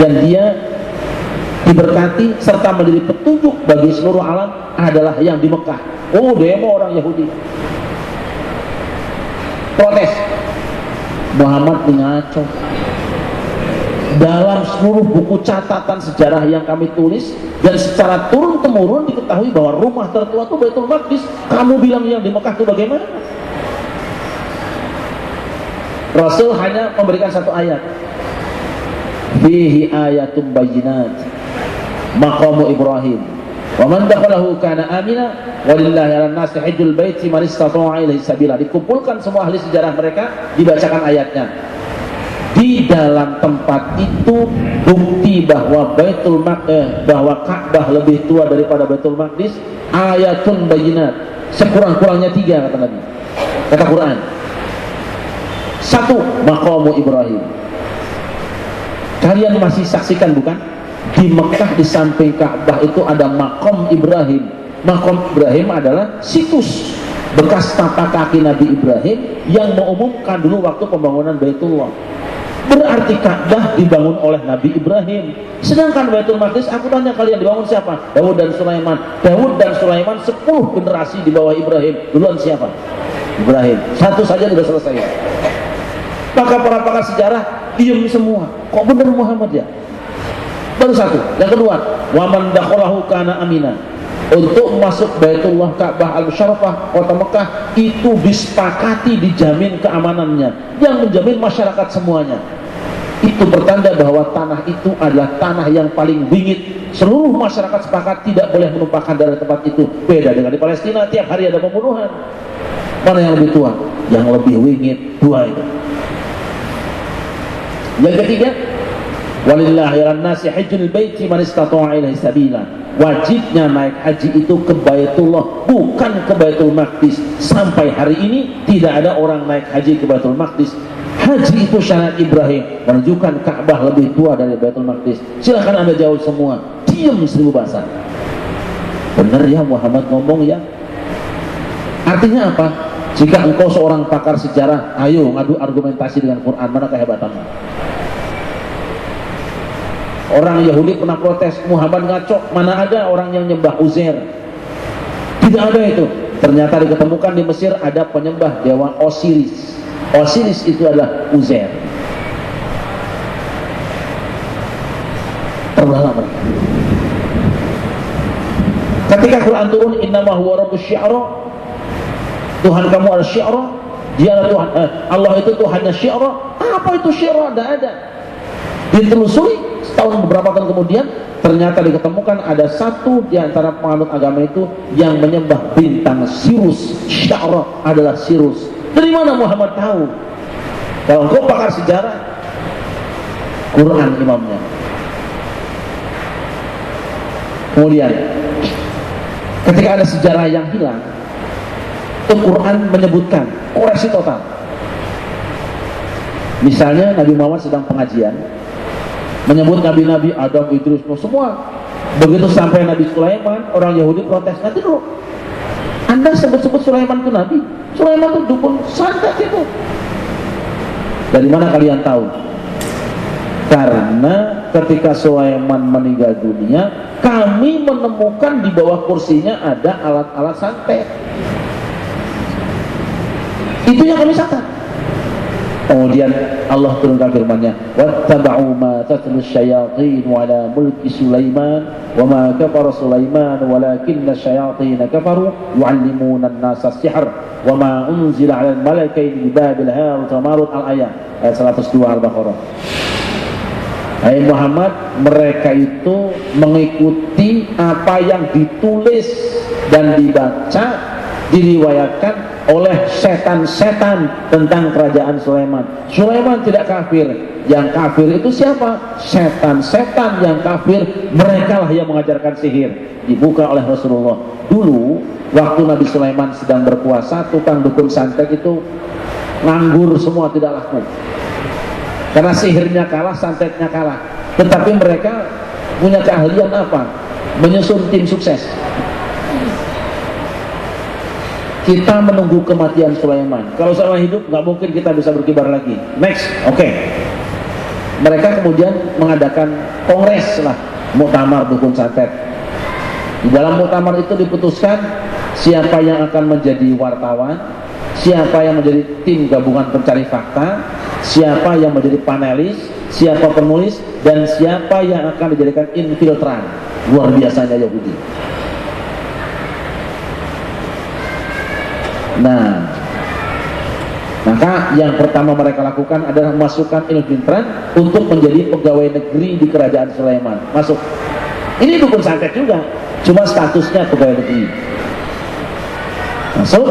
Speaker 2: dan dia diberkati serta menjadi petunjuk bagi seluruh alam adalah yang di Mekah. Oh, demo orang Yahudi. Protes. Muhammad ngaco. Dalam seluruh buku catatan sejarah yang kami tulis dan secara turun-temurun diketahui bahwa rumah tertua itu Baitul Maqdis. Kamu bilang yang di Mekah itu bagaimana? Rasul hanya memberikan satu ayat. Fihi ayatum bayyinat maqamu Ibrahim wa man dakhalahu kana amina walillahi 'alan nasi hajjul baiti man istata'a ilaihi sabila. Dikumpulkan semua ahli sejarah mereka, dibacakan ayatnya. Di dalam tempat itu bukti bahwa bahwa Ka'bah lebih tua daripada Baitul Maqdis, ayatun bayyinat, sekurang-kurangnya 3 kata Nabi, kata Quran. 1, maqamu Ibrahim. Kalian masih saksikan bukan? Di Mekah di samping Ka'bah itu ada maqam Ibrahim. Maqam Ibrahim adalah situs bekas tapak kaki Nabi Ibrahim yang mengumumkan dulu waktu pembangunan Baitullah. Berarti Ka'bah dibangun oleh Nabi Ibrahim. Sedangkan Baitul Maqdis, aku tanya kalian, dibangun siapa? Daud dan Sulaiman. Daud dan Sulaiman 10 generasi di bawah Ibrahim. Duluan siapa? Ibrahim. Satu saja sudah selesai. Maka para pakar sejarah diam semua. Kok benar Muhammad ya? Baru satu. Yang kedua, wa man dakhalahu kana amina. Untuk masuk Baitullah Ka'bah Al-Musharrafah kota Mekah itu disepakati, dijamin keamanannya, yang menjamin masyarakat semuanya. Itu itu bertanda bahwa tanah itu adalah tanah yang paling bingit. Seluruh masyarakat sepakat tidak boleh menumpahkan darah tempat itu. Beda dengan di Palestina, tiap hari ada pembunuhan. Mana yang lebih tua? Yang lebih wingit, dua itu. Yang ketiga, walillahi 'alan nasi hajjul baiti man istata'a ilaihi sabila. Wajibnya naik haji itu ke Baitullah, bukan ke Baitul Maqdis. Sampai hari ini tidak ada orang naik haji ke Baitul Maqdis. Haji itu syariat Ibrahim, menunjukkan Ka'bah lebih tua dari Baitul Maqdis. Silahkan Anda jawab semua, diam 1000 bahasa. Benar ya Muhammad ngomong ya? Artinya apa? Jika engkau seorang pakar sejarah, ayo ngadu argumentasi dengan Quran, mana kehebatanmu? Orang Yahudi pernah protes, Muhammad ngaco, mana ada orang yang nyembah Uzair? Tidak ada itu. Ternyata diketemukan di Mesir ada penyembah dewa Osiris. Osiris itu adalah Uzair. Terbelah mereka. Ketika Quran turun, innama huwa rabbus syi'ra, Tuhan kamu adalah syi'ra, dia adalah Tuhan, Allah itu Tuhannya syi'ra. Apa itu syi'ra? Tidak ada. Ditelusuri setahun beberapa tahun kemudian, ternyata diketemukan ada satu di antara penganut agama itu yang menyembah bintang Sirius. Syi'ra adalah Sirius. Dari mana Muhammad tahu? Kalau engkau pakar sejarah, Quran imamnya. Kemudian ketika ada sejarah yang hilang, itu Quran menyebutkan koreksi total. Misalnya Nabi Muhammad sedang pengajian, menyebut nabi-nabi Adam, Idris, semua. Begitu sampai Nabi Sulaiman, orang Yahudi protes. Nanti dulu, Anda sebut-sebut Sulaiman itu nabi? Sulaiman itu dukun santet itu. Dari mana kalian tahu? Karena ketika Sulaiman meninggal dunia, kami menemukan di bawah kursinya ada alat-alat santet. Itu yang kami catat. Kemudian Allah turunkan firman-Nya, wattaba'u ma tatlu syayatin ala mulki Sulaiman wa ma kafara Sulaiman walakinna syayatin kafaru yu'allimuna an-nasa as-sihr wa ma unzila 'alal malakaini bi Babil Harut wa Marut. Al-ayat ayat 102 Al-Baqarah. Hai Muhammad, mereka itu mengikuti apa yang ditulis dan dibaca, diriwayatkan oleh setan-setan tentang kerajaan Sulaiman. Sulaiman tidak kafir. Yang kafir itu siapa? Setan-setan yang kafir. Mereka lah yang mengajarkan sihir. Dibuka oleh Rasulullah. Dulu waktu Nabi Sulaiman sedang berkuasa, tukang dukun santet itu nganggur semua, tidak laku. Karena sihirnya kalah, santetnya kalah. Tetapi mereka punya keahlian apa? Menyusun tim sukses. Kita menunggu kematian Sulaiman. Kalau Sulaiman hidup, nggak mungkin kita bisa berkibar lagi. Next, oke. Mereka kemudian mengadakan kongres lah, muktamar dukun santet. Di dalam muktamar itu diputuskan siapa yang akan menjadi wartawan, siapa yang menjadi tim gabungan pencari fakta, siapa yang menjadi panelis, siapa penulis, dan siapa yang akan dijadikan infiltran. Luar biasanya Yahudi. Nah, maka yang pertama mereka lakukan adalah memasukkan infiltran untuk menjadi pegawai negeri di kerajaan Sulaiman. Masuk. Ini dukun santet juga, cuma statusnya pegawai negeri. Masuk.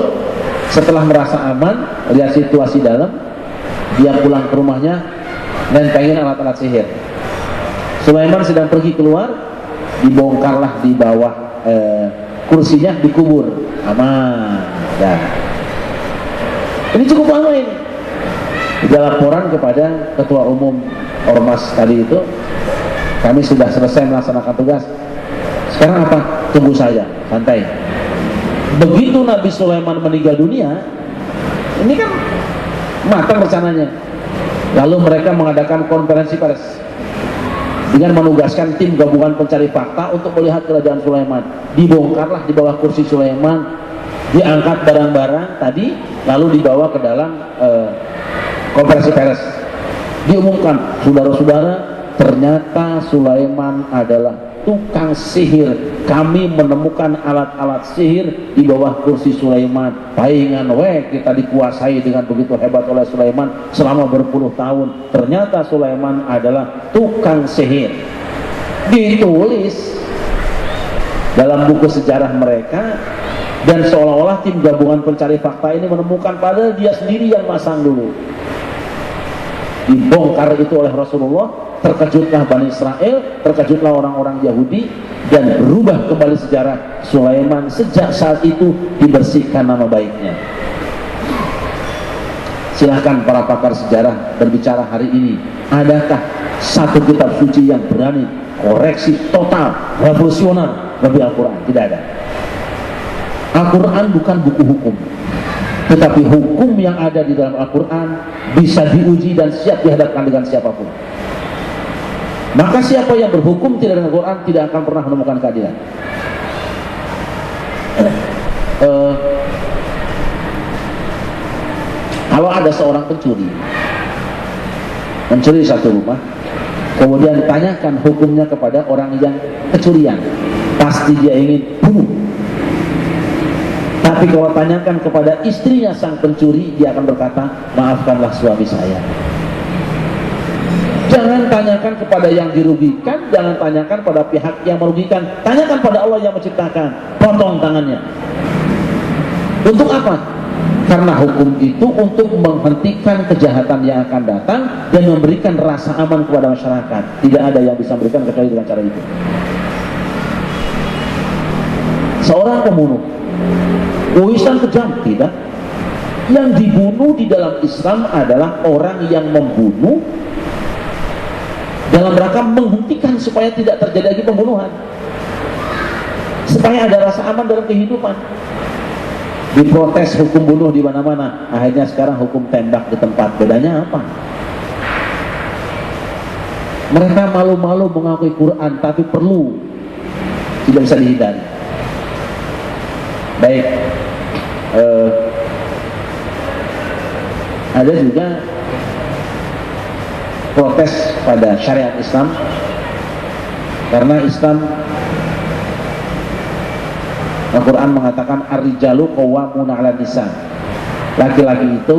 Speaker 2: Setelah merasa aman, lihat situasi dalam, dia pulang ke rumahnya, nentengin alat-alat sihir. Sulaiman sedang pergi keluar, dibongkarlah di bawah kursinya, dikubur. Aman. Nah, ini cukup lama ini. Dia laporan kepada ketua umum ormas tadi itu, kami sudah selesai melaksanakan tugas. Sekarang apa? Tunggu saja, santai. Begitu Nabi Sulaiman meninggal dunia, ini kan matang rencananya. Lalu mereka mengadakan konferensi pers dengan menugaskan tim gabungan pencari fakta untuk melihat kerajaan Sulaiman. Dibongkarlah di bawah kursi Sulaiman, diangkat barang-barang tadi, lalu dibawa ke dalam konferensi pers. Diumumkan, saudara-saudara, ternyata Sulaiman adalah tukang sihir. Kami menemukan alat-alat sihir di bawah kursi Sulaiman. Paingan kita dikuasai dengan begitu hebat oleh Sulaiman selama berpuluh tahun. Ternyata Sulaiman adalah tukang sihir. Ditulis dalam buku sejarah mereka, dan seolah-olah tim gabungan pencari fakta ini menemukan padahal dia sendiri yang masang dulu. Dibongkar itu oleh Rasulullah, terkejutlah Bani Israel, terkejutlah orang-orang Yahudi, dan berubah kembali sejarah. Sulaiman sejak saat itu dibersihkan nama baiknya. Silahkan para pakar sejarah berbicara hari ini, adakah satu kitab suci yang berani koreksi total, revolusioner lebih Al-Quran? Tidak ada. Al-Quran bukan buku hukum, tetapi hukum yang ada di dalam Al-Quran bisa diuji dan siap dihadapkan dengan siapapun. Maka siapa yang berhukum tidak dengan Al-Quran tidak akan pernah menemukan keadilan. Kalau ada seorang mencuri satu rumah, kemudian ditanyakan hukumnya kepada orang yang kecurian, pasti dia ingin bunuh. Tapi kalau tanyakan kepada istrinya sang pencuri, dia akan berkata, maafkanlah suami saya. Jangan tanyakan kepada yang dirugikan, jangan tanyakan pada pihak yang merugikan, tanyakan pada Allah yang menciptakan. Potong tangannya. Untuk apa? Karena hukum itu untuk menghentikan kejahatan yang akan datang dan memberikan rasa aman kepada masyarakat. Tidak ada yang bisa memberikan kecuali dengan cara itu. Seorang pembunuh, Islam kejam? Tidak. Yang dibunuh di dalam Islam adalah orang yang membunuh dalam rangka menghentikan supaya tidak terjadi lagi pembunuhan, supaya ada rasa aman dalam kehidupan. Diprotes hukum bunuh di mana-mana, akhirnya sekarang hukum tembak di tempat. Bedanya apa? Mereka malu-malu mengakui Quran, tapi perlu, tidak bisa dihindari. Baik, ada juga protes pada syariat Islam, karena Islam, Al-Quran mengatakan ar-rijalu qawwamuna 'alan nisa, laki-laki itu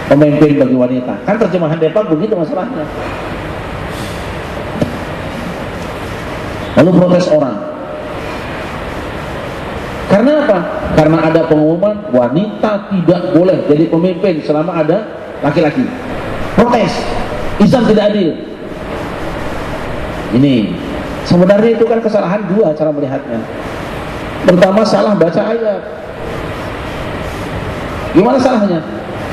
Speaker 2: pemimpin bagi wanita. Kan terjemahan Depak begitu masalahnya. Lalu protes orang, karena apa? Karena ada pengumuman wanita tidak boleh jadi pemimpin selama ada laki-laki. Protes, Islam tidak adil. Ini sebenarnya itu kan kesalahan dua cara melihatnya. Pertama, salah baca ayat. Gimana salahnya?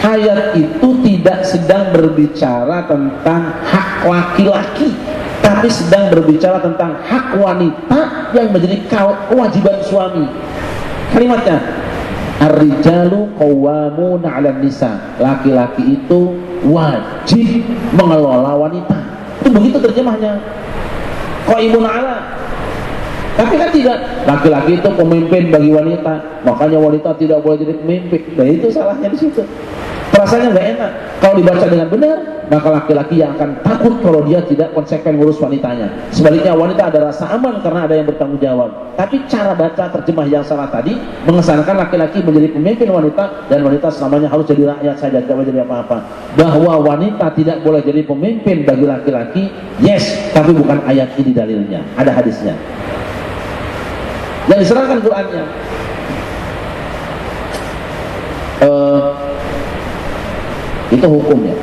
Speaker 2: Ayat itu tidak sedang berbicara tentang hak laki-laki, tapi sedang berbicara tentang hak wanita yang menjadi kewajiban suami. Kalimatnya, ar-rijalu qawwamuna 'alan nisa, laki-laki itu wajib mengelola wanita. Itu begitu terjemahnya. Qaimun 'ala. Tapi kan tidak, laki-laki itu pemimpin bagi wanita, makanya wanita tidak boleh jadi pemimpin. Nah, itu salahnya di situ. Perasaannya nggak enak. Kalau dibaca dengan benar, maka laki-laki yang akan takut kalau dia tidak konsekuen ngurus wanitanya. Sebaliknya, wanita ada rasa aman karena ada yang bertanggung jawab. Tapi cara baca terjemah yang salah tadi mengesankan laki-laki menjadi pemimpin wanita, dan wanita selamanya harus jadi rakyat saja, tidak boleh jadi apa-apa. Bahwa wanita tidak boleh jadi pemimpin bagi laki-laki, yes, tapi bukan ayat ini dalilnya, ada hadisnya yang diserahkan Qurannya. Itu hukumnya.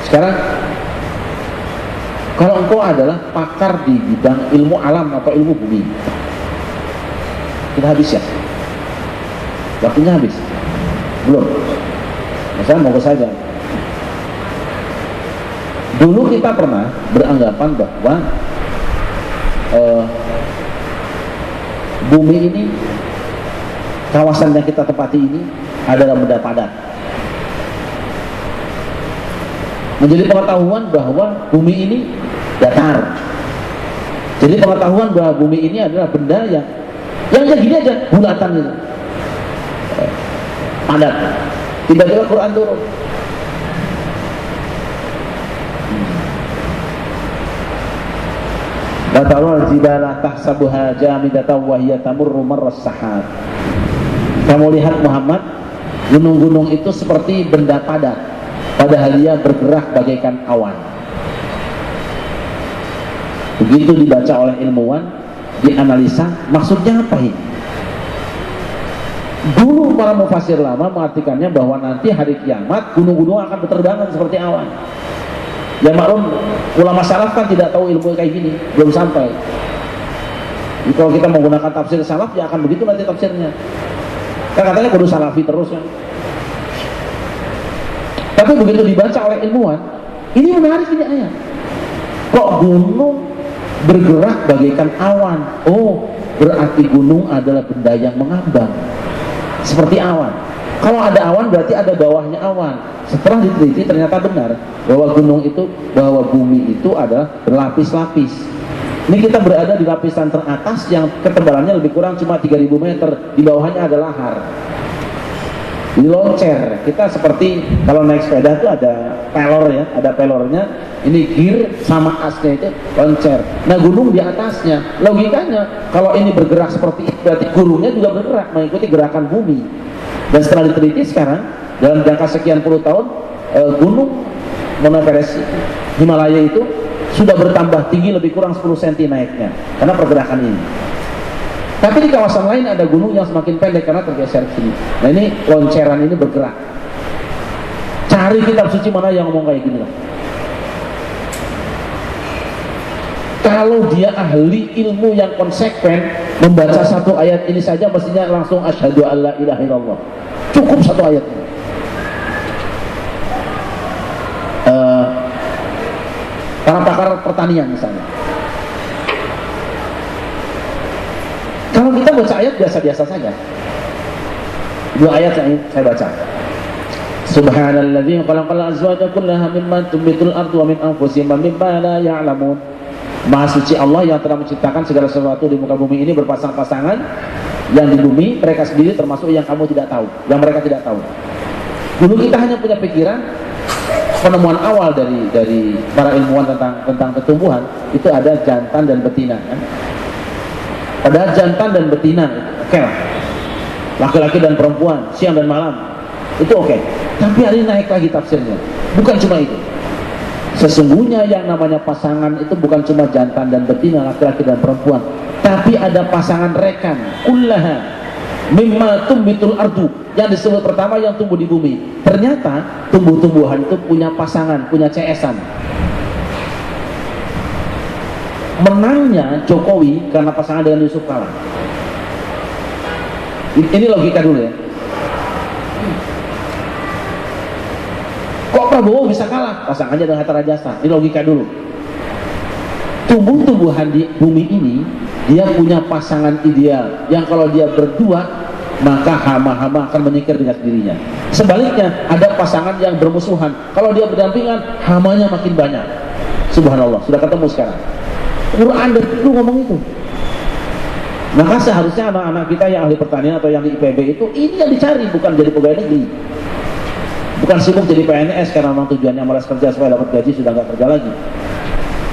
Speaker 2: Sekarang, kalau engkau adalah pakar di bidang ilmu alam atau ilmu bumi, kita habis ya? Waktunya habis? Belum? Misalnya mau saja. Dulu kita pernah beranggapan bahwa bumi ini, kawasan yang kita tempati ini adalah benda padat. Menjadi pengetahuan bahwa bumi ini datar. Jadi pengetahuan bahwa bumi ini adalah benda yang gini aja, bulatan itu, padat. Tiba-tiba Quran turun. wa taral jibala tahsabuha jamidatan wa hiya tamurru marras sahab. Kamu lihat Muhammad, gunung-gunung itu seperti benda padat, padahal dia bergerak bagaikan awan. Begitu dibaca oleh ilmuwan, dianalisa, maksudnya apa ini? Dulu para mufasir lama mengartikannya bahwa nanti hari kiamat gunung-gunung akan berterbangan seperti awan. Ya maklum, ulama salaf kan tidak tahu ilmu kayak gini, belum sampai. Jadi kalau kita menggunakan tafsir salaf, ya akan begitu nanti tafsirnya. Kan katanya kudu salafi terus kan. Tapi begitu dibaca oleh ilmuwan, ini menarik ini ayat. Kok gunung bergerak bagaikan awan? Oh, berarti gunung adalah benda yang mengambang seperti awan. Kalau ada awan berarti ada bawahnya awan. Setelah diteliti ternyata benar bahwa gunung itu, bahwa bumi itu adalah berlapis-lapis. Ini kita berada di lapisan teratas yang ketebalannya lebih kurang cuma 3000 meter. Di bawahnya ada lahar. Di loncer, kita seperti kalau naik sepeda itu ada pelor ya, ada pelornya. Ini gear sama asnya itu loncer. Nah gunung di atasnya. Logikanya kalau ini bergerak seperti itu, berarti gunungnya juga bergerak mengikuti gerakan bumi. Dan setelah diteliti sekarang dalam jangka sekian puluh tahun, gunung Mount Everest Himalaya itu sudah bertambah tinggi lebih kurang 10 cm naiknya karena pergerakan ini. Tapi di kawasan lain ada gunung yang semakin pendek karena tergeser ke sini. Nah ini lonceran ini bergerak. Cari kitab suci mana yang ngomong kayak gini lah. Kalau dia ahli ilmu yang konsekuen, membaca satu ayat ini saja mestinya langsung asyhadu alla ilaha illallah. Cukup satu ayat ini. Para pakar pertanian misalnya, kalau kita baca ayat biasa-biasa saja, dua ayat yang saya baca, Subhanalladzi khalaqal azwaja kullaha mimma tumbitul ardu wa min anfusihim wa mimma la ya'lamun. Maha suci Allah yang telah menciptakan segala sesuatu di muka bumi ini berpasang-pasangan, yang di bumi mereka sendiri termasuk yang kamu tidak tahu, yang mereka tidak tahu. Dulu kita hanya punya pikiran penemuan awal dari para ilmuwan tentang pertumbuhan itu ada jantan dan betina kan? Padahal jantan dan betina oke lah, laki-laki dan perempuan, siang dan malam itu oke. Tapi hari ini naik lagi tafsirnya, bukan cuma itu. Sesungguhnya yang namanya pasangan itu bukan cuma jantan dan betina, laki-laki dan perempuan, tapi ada pasangan rekan, kullaha mimma tumbitul ardu, yang disebut pertama yang tumbuh di bumi. Ternyata tumbuh-tumbuhan itu punya pasangan, punya CS-an. Menangnya Jokowi karena pasangan dengan Yusuf Kala. Ini logika dulu ya. Kok Prabowo bisa kalah? Pasangannya dengan Hatta Rajasa. Ini logika dulu. Tumbuh-tumbuhan di bumi ini dia punya pasangan ideal yang kalau dia berdua maka hama-hama akan menyingkir dengan sendirinya. Sebaliknya ada pasangan yang bermusuhan, kalau dia berdampingan hamanya makin banyak. Subhanallah, sudah ketemu sekarang. Quran dari dulu ngomong itu. Maka seharusnya anak-anak kita yang ahli pertanian atau yang di IPB itu ini yang dicari, bukan jadi pegawai negeri, bukan sibuk jadi PNS karena memang tujuannya malas kerja supaya dapat gaji, sudah nggak kerja lagi.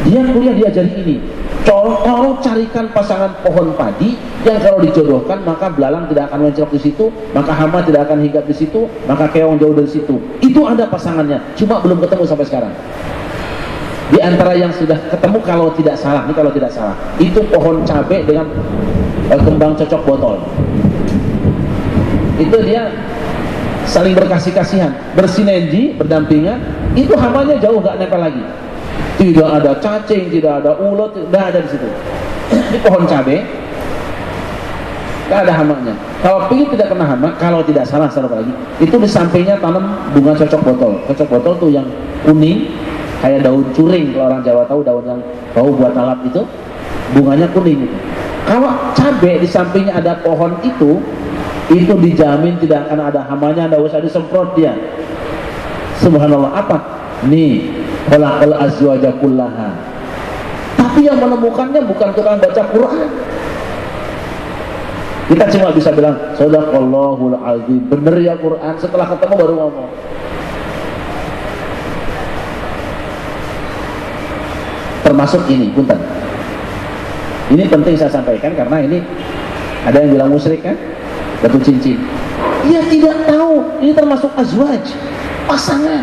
Speaker 2: Dia kuliah diajari ini. Tolong carikan pasangan pohon padi yang kalau dijodohkan maka belalang tidak akan mencelok di situ, maka hama tidak akan hinggap di situ, maka keong jauh dari situ. Itu ada pasangannya, cuma belum ketemu sampai sekarang. Di antara yang sudah ketemu kalau tidak salah, ini kalau tidak salah, itu pohon cabai dengan kembang cocok botol. Itu dia saling berkasih-kasihan, bersinergi, berdampingan. Itu hamanya jauh nggak nempel lagi. Tidak ada cacing, tidak ada ulat, tidak ada di situ. Di pohon cabai tidak ada hamanya. Kalau ingin tidak kena hama, kalau tidak salah lagi, itu di sampingnya tanam bunga cocok botol. Cocok botol tuh yang kuning, kayak daun curing. Kalau orang Jawa tahu daun yang bau buat lalap itu, bunganya kuning itu. Kalau cabai di sampingnya ada pohon itu dijamin tidak akan ada hamanya, tidak usah disemprot dia. Subhanallah. Apa? Nih, khalaqal azwaja kullaha. Tapi yang menemukannya bukan tukang baca Quran. Kita cuma bisa bilang shadaqallahul azim, bener ya Quran, setelah ketemu baru ngomong. Termasuk ini, punten. Ini penting saya sampaikan karena ini ada yang bilang musyrik kan, batu cincin. Dia tidak tahu ini termasuk azwaj, pasangan.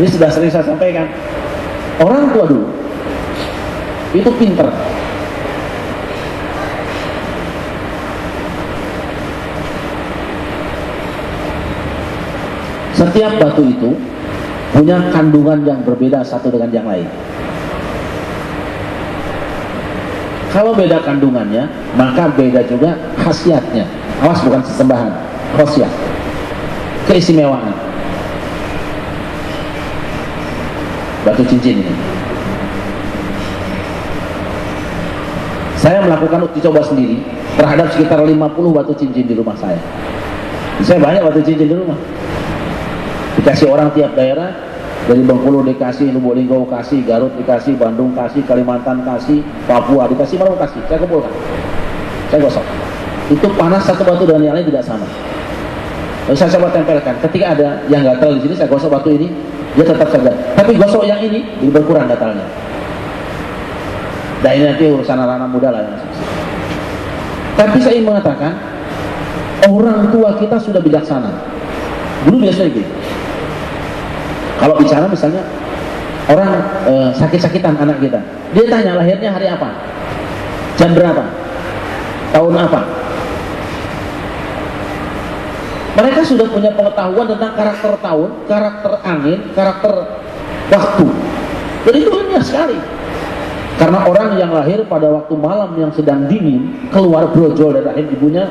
Speaker 2: Ini sudah sering saya sampaikan. Orang tua dulu itu pinter. Setiap batu itu punya kandungan yang berbeda satu dengan yang lain. Kalau beda kandungannya, maka beda juga khasiatnya. Awas, bukan sesembahan, khasiat, keistimewaan. Batu cincin ini, saya melakukan uji coba sendiri terhadap sekitar 50 batu cincin di rumah saya. Saya banyak batu cincin di rumah. Dikasih orang tiap daerah, dari Bengkulu dikasih, Lubuk Linggau kasih, Garut dikasih, Bandung kasih, Kalimantan kasih, Papua dikasih, Maluku kasih. Saya kumpulkan, saya gosok. Itu panas satu batu dengan yang lain tidak sama. Lalu saya coba tempelkan. Ketika ada yang gatal di sini, saya gosok batu ini, dia tetap saja. Tapi gosok yang ini, jadi berkurang gatalnya. Dan ini nanti urusan anak-anak muda lah. Tapi saya ingin mengatakan, orang tua kita sudah bijaksana. Dulu biasanya gitu. Kalau bicara misalnya orang sakit-sakitan anak kita, dia tanya lahirnya hari apa, jam berapa, tahun apa. Mereka sudah punya pengetahuan tentang karakter tahun, karakter angin, karakter waktu. Jadi itu ilmiah sekali. Karena orang yang lahir pada waktu malam yang sedang dingin, keluar brojol dari rahim ibunya,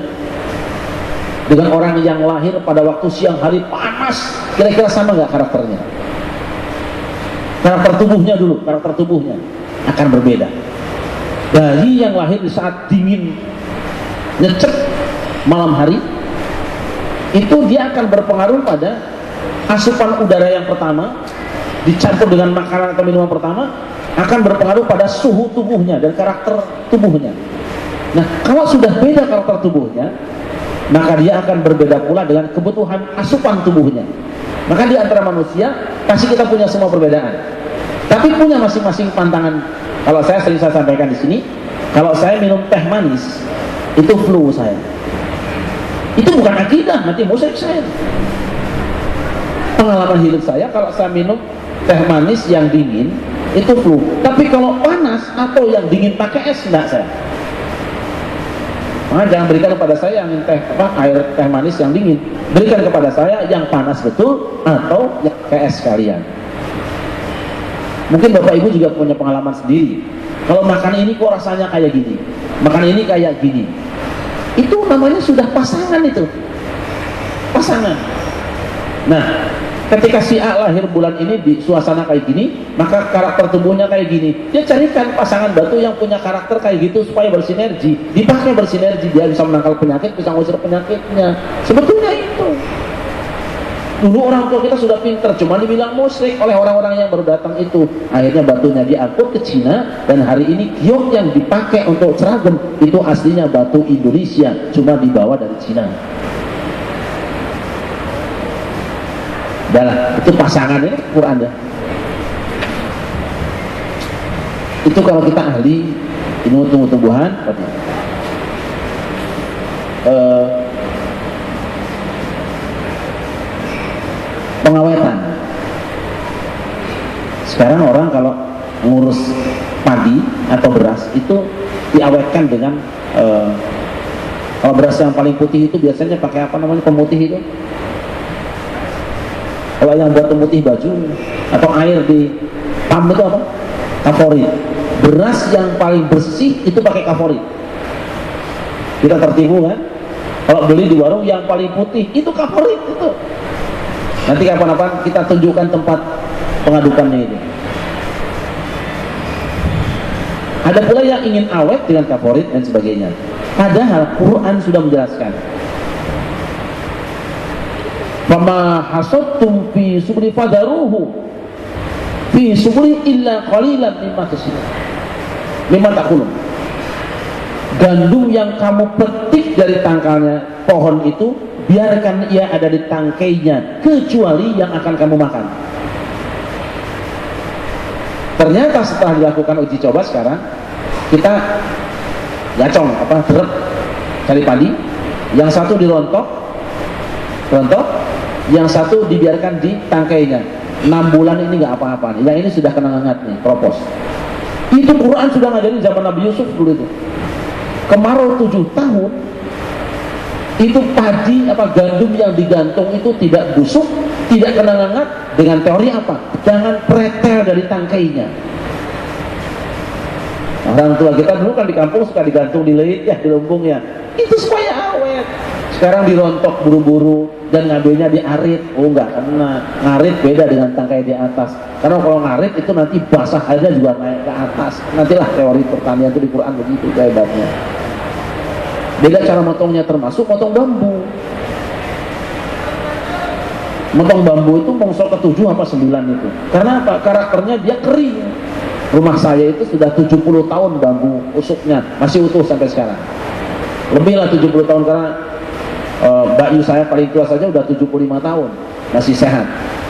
Speaker 2: dengan orang yang lahir pada waktu siang hari panas, kira-kira sama nggak karakternya? Karakter tubuhnya dulu, karakter tubuhnya akan berbeda. Bayi yang lahir di saat dingin, nyecek malam hari, itu dia akan berpengaruh pada asupan udara yang pertama, dicampur dengan makanan atau minuman pertama, akan berpengaruh pada suhu tubuhnya dan karakter tubuhnya. Nah, kalau sudah beda karakter tubuhnya, maka dia akan berbeda pula dengan kebutuhan asupan tubuhnya. Maka di antara manusia pasti kita punya semua perbedaan, tapi punya masing-masing pantangan. Kalau saya sering saya sampaikan di sini, kalau saya minum teh manis, itu flu saya. Itu bukan akidah, nanti musyrik saya. Pengalaman hidup saya, kalau saya minum teh manis yang dingin, itu flu. Tapi kalau panas atau yang dingin pakai es, enggak saya. Maka jangan berikan kepada saya yang air teh manis yang dingin. Berikan kepada saya yang panas betul atau yang pakai es sekalian. Mungkin Bapak Ibu juga punya pengalaman sendiri. Kalau makan ini kok rasanya kayak gini, makan ini kayak gini. Itu namanya sudah pasangan itu. Pasangan. Nah, ketika si A lahir bulan ini di suasana kayak gini, maka karakter tubuhnya kayak gini. Dia carikan pasangan batu yang punya karakter kayak gitu supaya bersinergi. Dipakai bersinergi, dia bisa menangkal penyakit, bisa ngusir penyakitnya. Sebetulnya itu. Dulu orang tua kita sudah pinter, cuma dibilang musyrik oleh orang-orang yang baru datang itu. Akhirnya batunya diangkut ke Cina, dan hari ini giok yang dipakai untuk seragam itu aslinya batu Indonesia, cuma dibawa dari Cina. Adalah itu pasangan ini Quran ya. Itu kalau kita ahli ilmu tumbuh-tumbuhan, pengawetan. Sekarang orang kalau ngurus padi atau beras itu diawetkan dengan kalau beras yang paling putih itu biasanya pakai apa namanya, pemutih itu. Kalau yang buat pemutih baju atau air di pam itu apa? Kaporit. Beras yang paling bersih itu pakai kaporit. Kita tertipu kan? Kalau beli di warung yang paling putih itu kaporit itu. Nanti kapan-kapan kita tunjukkan tempat pengadukannya itu. Ada pula yang ingin awet dengan kaporit dan sebagainya. Padahal Quran sudah menjelaskan. Fama hasattum fi subli fadaruhu fi subli illa qalilan mimma takulun. Gandum yang kamu petik dari tangkalnya pohon itu, biarkan ia ada di tangkainya kecuali yang akan kamu makan. Ternyata setelah dilakukan uji coba sekarang, kita gacong derep cari padi, yang satu rontok, yang satu dibiarkan di tangkainya. 6 bulan ini nggak apa-apa nih, yang ini sudah kena hangat nih, kropos. Itu Quran sudah ngajarin zaman Nabi Yusuf dulu itu. Kemarau 7 tahun, itu padi gandum yang digantung itu tidak busuk, tidak kena hangat, dengan teori apa? Jangan pretel dari tangkainya. Orang tua kita dulu kan di kampung suka digantung di leit ya, di lumbung ya, itu supaya awet. Sekarang dirontok buru-buru dan ngambilnya diarit. Oh enggak kena, ngarit beda dengan tangkai di atas. Karena kalau ngarit itu nanti basah aja juga naik ke atas. Nantilah teori pertanian itu di Quran begitu hebatnya. Beda cara motongnya, termasuk motong bambu. Motong bambu itu mongso ke-7 apa 9 itu. Karena apa? Karakternya dia kering. Rumah saya itu sudah 70 tahun bambu usuknya, masih utuh sampai sekarang. Lebih lah 70 tahun karena Mbak Yu saya paling tua saja udah 75 tahun, masih sehat.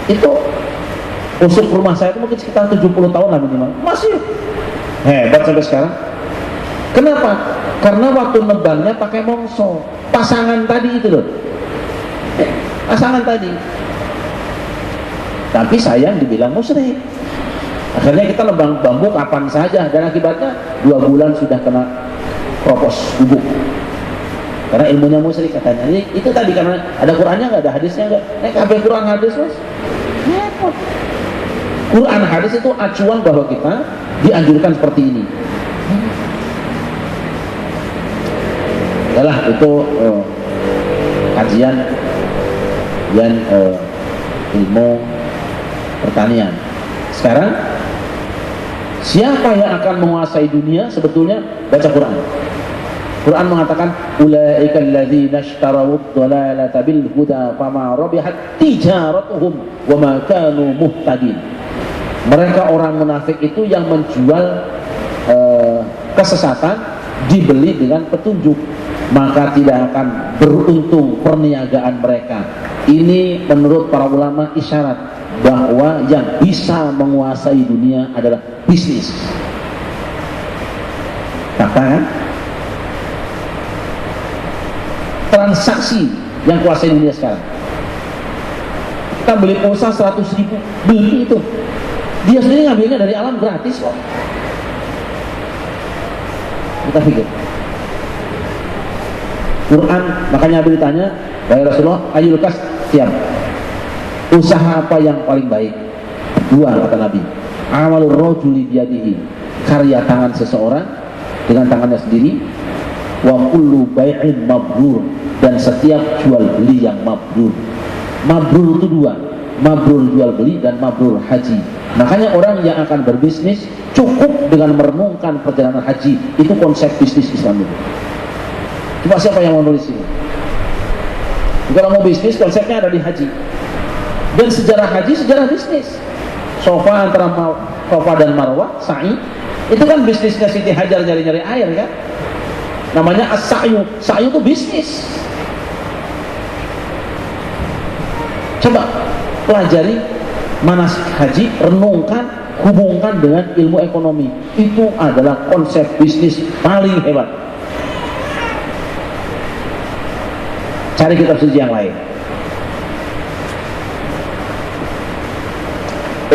Speaker 2: Itu usuk rumah saya itu mungkin sekitar 70 tahun lah minimal, masih hebat sampai sekarang. Kenapa? Karena waktu nebangnya pakai mongso, pasangan tadi itu loh, pasangan tadi. Tapi sayang dibilang musyrik. Akhirnya kita nebang bambu kapan saja, dan akibatnya 2 bulan sudah kena kropos bubuk. Karena ilmunya musyrik katanya. Itu tadi karena ada Qurannya nggak, ada hadisnya nggak. Kabeh Quran hadis mas. Repot. Quran hadis itu acuan bahwa kita dianjurkan seperti ini. Adalah itu kajian dan ilmu pertanian. Sekarang siapa yang akan menguasai dunia? Sebetulnya baca Quran. Quran mengatakan ulaika alladzina ishtaraw ad-dhalalata bil huda fama rabihat tijaratuhum wama kanu muhtadin. Mereka orang munafik itu yang menjual kesesatan dibeli dengan petunjuk, maka tidak akan beruntung perniagaan mereka. Ini menurut para ulama isyarat bahwa yang bisa menguasai dunia adalah bisnis. Katakan transaksi yang kuasai dunia sekarang. Kita beli pulsa 100.000, beli itu, dia sendiri ngambilnya dari alam gratis kok. Kita pikir Quran, makanya Nabi ditanya, wahai Rasulullah, ayul kas siap, usaha apa yang paling baik? 2 kata Nabi, amalur rajuli biyadihi, karya tangan seseorang dengan tangannya sendiri, wa kullu bai'in mabrur, dan setiap jual beli yang mabrur. Mabrur itu 2, mabrur jual beli dan mabrur haji. Makanya orang yang akan berbisnis cukup dengan merenungkan perjalanan haji. Itu konsep bisnis Islam itu. Coba siapa yang mau nulis ini? Kalau mau bisnis konsepnya ada di haji. Dan sejarah haji sejarah bisnis. Sofa antara Sofa dan Marwah, sa'i, itu kan bisnisnya Siti Hajar nyari-nyari air kan? Namanya as-sa'yu. Sa'yu itu bisnis. Coba pelajari manasik haji, renungkan, hubungkan dengan ilmu ekonomi. Itu adalah konsep bisnis paling hebat. Cari kitab suci yang lain.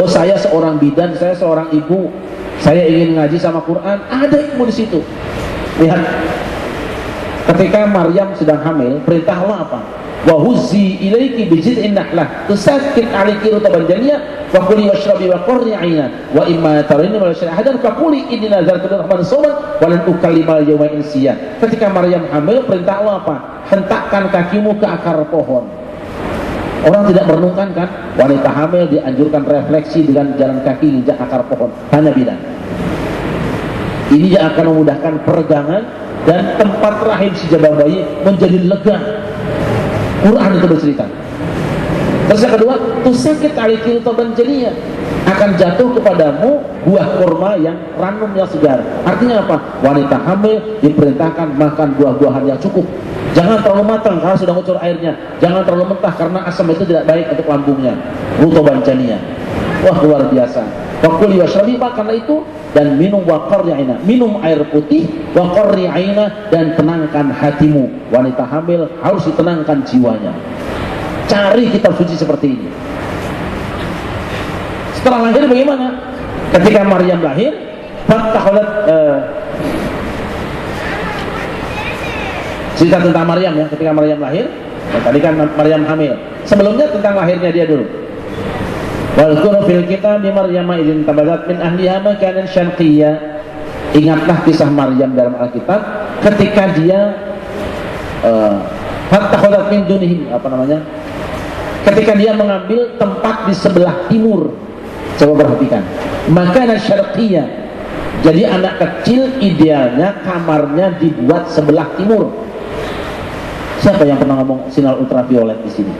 Speaker 2: Oh, saya seorang bidan, saya seorang ibu, saya ingin ngaji sama Quran, ada ilmu di situ. Lihat, ketika Maryam sedang hamil, perintah Allah apa? Wa huzzi ilaiki bi jiz'in nahlah tusakkit 'alayki rutaban janiyya wa kuli washrabi wa qurri 'ayna wa imma tarini min syahadar fa quli inni nazartu lirrahmani shawman wa lan ukallima al-yawma insiya. Ketika Maryam hamil, perintah Allah apa? Hentakkan kakimu ke akar pohon. Orang tidak merenungkan kan, wanita hamil dianjurkan refleksi dengan jalan kaki injak akar pohon, hanya bidan. Ini yang akan memudahkan peregangan dan tempat rahim si jabang bayi menjadi lega. Quran itu bercerita. Terus yang kedua, tusakit alikil toban jeliya, akan jatuh kepadamu buah kurma yang ranum yang segar. Artinya apa? Wanita hamil diperintahkan makan buah-buahan yang cukup. Jangan terlalu matang karena sudah ngucur airnya. Jangan terlalu mentah karena asam itu tidak baik untuk lambungnya. Rutoban janiya. Wah, luar biasa. Fakuli washrabi, karena itu, dan minum wa qarri aina, minum air putih, wa qarri aina, dan tenangkan hatimu. Wanita hamil harus ditenangkan jiwanya. Cari kitab suci seperti ini. Setelah lahir bagaimana? Ketika Maryam lahir, cerita tentang Maryam ya, ketika Maryam lahir. Nah, tadi kan Maryam hamil. Sebelumnya tentang lahirnya dia dulu. Wal fil kitab Maryam idzin tabadat min ahliha makanan syarqiyya. Ingatlah kisah Maryam dalam Alkitab ketika dia fatakhadat min dunihim, ketika dia mengambil tempat di sebelah timur. Coba perhatikan, makanan syarqiyya. Jadi anak kecil idealnya kamarnya dibuat sebelah timur. Siapa yang pernah ngomong sinar ultraviolet di sini?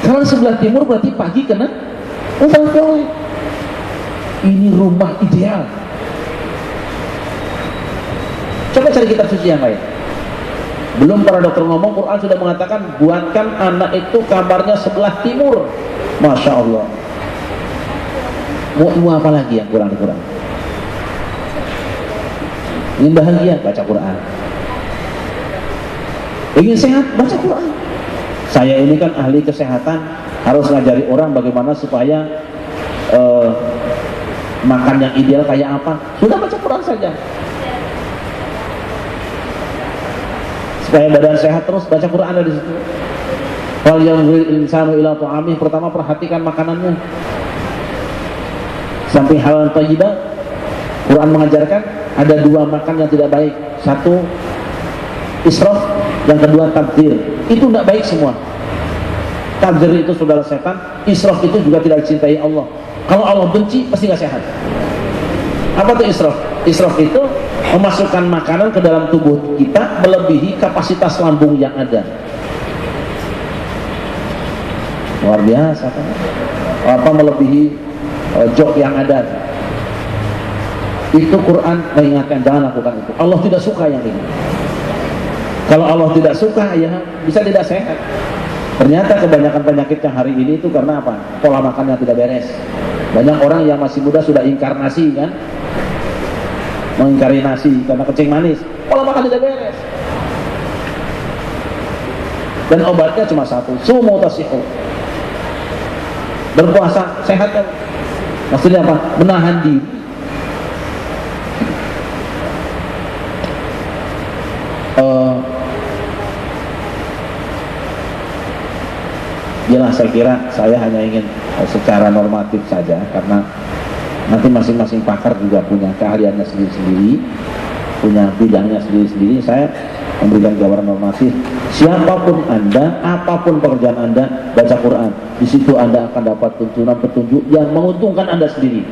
Speaker 2: Kalau sebelah timur berarti pagi kena ultraviolet. Ini rumah ideal. Coba cari kitab suci yang lain. Belum para dokter ngomong, Quran sudah mengatakan buatkan anak itu kamarnya sebelah timur. Masya Allah. Mau apa lagi yang kurang di Quran? Ingin bahagia, baca Quran. Ingin sehat, baca Quran. Saya ini kan ahli kesehatan, harus ngajari orang bagaimana supaya makan yang ideal kayak apa. Sudah baca Quran saja. Supaya badan sehat terus, baca Quran ada di situ. Wal yanzuril insanu ila ta'amih, pertama perhatikan makanannya. Samping halal thayyibah, Quran mengajarkan ada dua makan yang tidak baik. Satu israf, yang kedua tabdzir. Itu tidak baik semua. Tabdzir itu saudara setan, israf itu juga tidak dicintai Allah. Kalau Allah benci pasti nggak sehat. Apa itu israf? Israf itu memasukkan makanan ke dalam tubuh kita melebihi kapasitas lambung yang ada. Luar biasa kan? Apa melebihi jok yang ada. Itu Quran mengingatkan jangan lakukan itu. Allah tidak suka yang ini. Kalau Allah tidak suka, ya bisa tidak sehat. Ternyata kebanyakan penyakit yang hari ini itu karena apa? Pola makan yang tidak beres. Banyak orang yang masih muda sudah ingkar nasi kan? Mengingkari nasi karena kencing manis. Pola makan tidak beres. Dan obatnya cuma satu, sumu tasihu. Berpuasa sehat kan? Maksudnya apa? Menahan diri. Jelas saya kira saya hanya ingin secara normatif saja, karena nanti masing-masing pakar juga punya keahliannya sendiri-sendiri, punya bidangnya sendiri-sendiri. Saya memberikan gambaran normatif. Siapapun Anda, apapun pekerjaan Anda, baca Quran. Di situ Anda akan dapat tuntunan petunjuk yang menguntungkan Anda sendiri.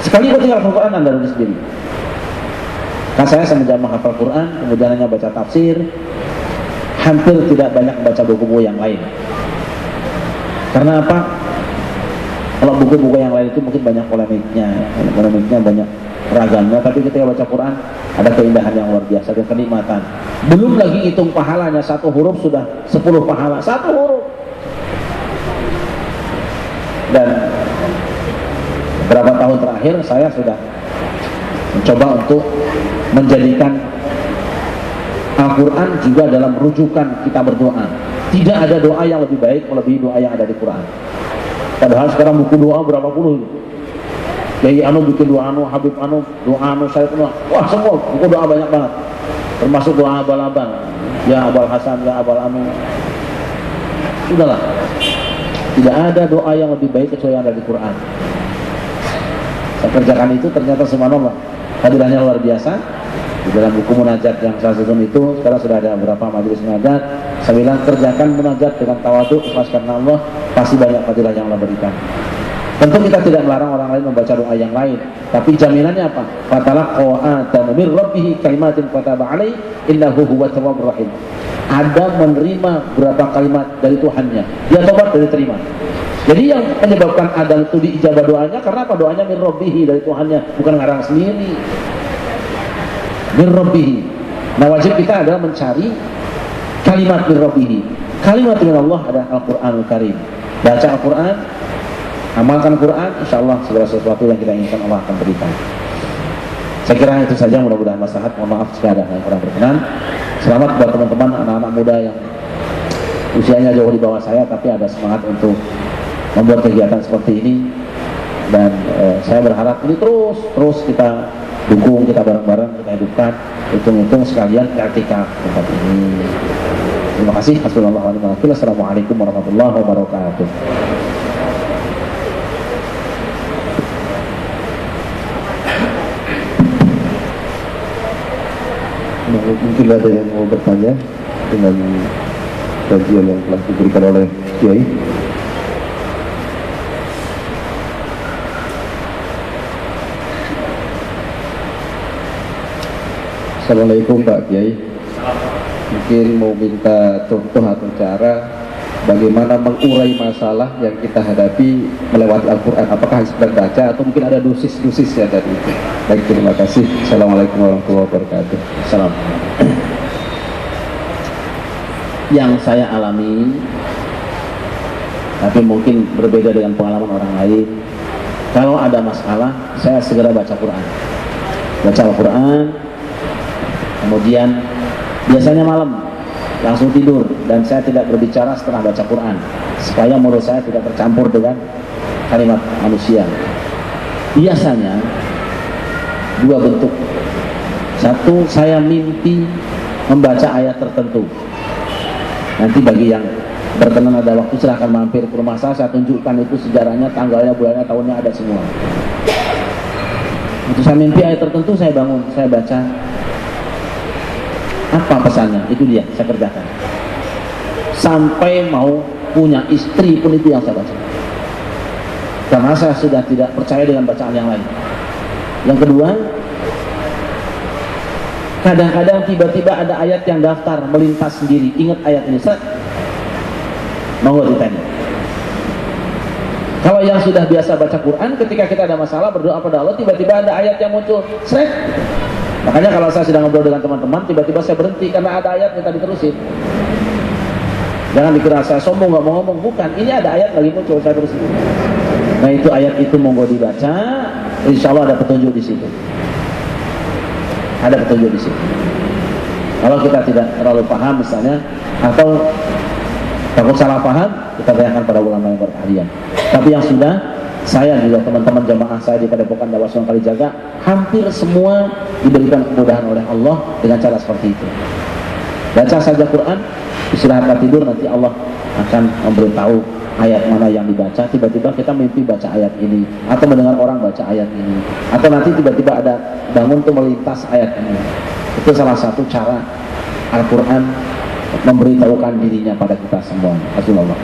Speaker 2: Sekali ketika hafal Quran Anda rugi sendiri. Kan saya semenjak menghafal Quran, kemudian hanya baca tafsir, hampir tidak banyak baca buku-buku yang lain. Karena apa? Kalau buku-buku yang lain itu mungkin banyak polemiknya, banyak ragamnya. Tapi ketika baca Quran ada keindahan yang luar biasa dan kenikmatan. Belum lagi hitung pahalanya, satu huruf sudah 10 pahala, satu huruf. Dan beberapa tahun terakhir saya sudah mencoba untuk menjadikan Al-Quran juga dalam rujukan kita berdoa. Tidak ada doa yang lebih baik melebihi doa yang ada di Quran. Padahal sekarang buku doa berapa puluh. Kiai anu bikin doa anu, Habib anu, doa anu, saya anu. Wah, semua buku doa banyak banget. Termasuk doa abal-abal. Ya Abal Hasan, ya Abal anu. Sudahlah. Tidak ada doa yang lebih baik kecuali yang ada di Quran. Saya kerjakan itu, ternyata subhanallah hadirannya luar biasa. Di dalam buku munajat yang saya susun itu sekarang sudah ada beberapa majelis munajat. Saya bilang kerjakan munajat dengan tawadhu, ikhlas karena Allah, pasti banyak fadilah yang Allah berikan. Tentu kita tidak melarang orang lain membaca doa yang lain, tapi jaminannya apa? Fatalaqa Adama min rabbih kalimatin fataba alaihi innahu huwat tawwabur rahim. Ada menerima berapa kalimat dari Tuhannya, dia tobat dan diterima. Jadi yang menyebabkan Adam itu diijabah doanya karena apa? Doanya min rabbih, dari Tuhannya, bukan ngarang sendiri. Min rabbih. Nah, wajib kita adalah mencari kalimat min rabbih. Kalimat min Allah adalah Al-Qur'anul Karim. Baca Al-Quran, amalkan Quran, insya Allah segala sesuatu yang kita inginkan Allah akan berikan. Saya kira itu saja, mudah-mudahan maslahat. Mohon maaf jika ada yang kurang berkenan. Selamat buat teman-teman anak-anak muda yang usianya jauh di bawah saya tapi ada semangat untuk membuat kegiatan seperti ini, dan saya berharap ini terus kita dukung, kita bareng-bareng, kita hidupkan, hitung-hitung sekalian ketika tempat ini. Terima kasih. Assalamualaikum warahmatullahi wabarakatuh.
Speaker 1: Mungkin ada yang mau bertanya dengan kajian yang telah diberikan oleh Kiai. Assalamualaikum Pak Kiai. Mungkin mau minta contoh atau cara bagaimana mengurai masalah yang kita hadapi melewati Al-Quran. Apakah sedang baca atau mungkin ada dosis-dosisnya dari itu. Baik, terima kasih. Assalamualaikum warahmatullahi wabarakatuh.
Speaker 2: Salam. Yang saya alami, tapi mungkin berbeda dengan pengalaman orang lain, kalau ada masalah saya segera baca Quran, baca Al-Quran, kemudian biasanya malam langsung tidur, dan saya tidak berbicara setelah baca Quran supaya mulut saya tidak tercampur dengan kalimat manusia. Biasanya dua bentuk. Satu, saya mimpi membaca ayat tertentu. Nanti bagi yang berkenan ada waktu silahkan mampir ke rumah saya tunjukkan itu sejarahnya, tanggalnya, bulannya, tahunnya ada semua. Itu saya mimpi ayat tertentu, saya bangun, saya baca. Apa pesannya? Itu dia, saya kerjakan. Sampai mau punya istri pun itu yang saya baca. Karena saya sudah tidak percaya dengan bacaan yang lain. Yang kedua, kadang-kadang tiba-tiba ada ayat yang daftar melintas sendiri. Ingat ayat ini, set. Mau ditanya. Kalau yang sudah biasa baca Quran, ketika kita ada masalah berdoa pada Allah, tiba-tiba ada ayat yang muncul, set. Makanya kalau saya sedang ngobrol dengan teman-teman, tiba-tiba saya berhenti karena ada ayat yang tadi terusin. Jangan dikira saya sombong nggak mau ngomong, bukan. Ini ada ayat lagi muncul, saya terusin. Nah itu ayat itu monggo dibaca, insya Allah ada petunjuk di situ. Ada petunjuk di situ. Kalau kita tidak terlalu paham misalnya, atau takut salah paham, kita tanyakan pada ulama yang berkeahlian. Tapi yang sudah, saya juga teman-teman jamaah saya di Padepokan Dakwah Sunan Kalijaga, hampir semua diberikan kemudahan oleh Allah dengan cara seperti itu. Baca saja Quran, istirahatlah tidur, nanti Allah akan memberitahu ayat mana yang dibaca. Tiba-tiba kita mimpi baca ayat ini, atau mendengar orang baca ayat ini, atau nanti tiba-tiba ada bangun tuh melintas ayat ini. Itu salah satu cara Al-Quran memberitahukan dirinya pada kita semua. Rasulullah.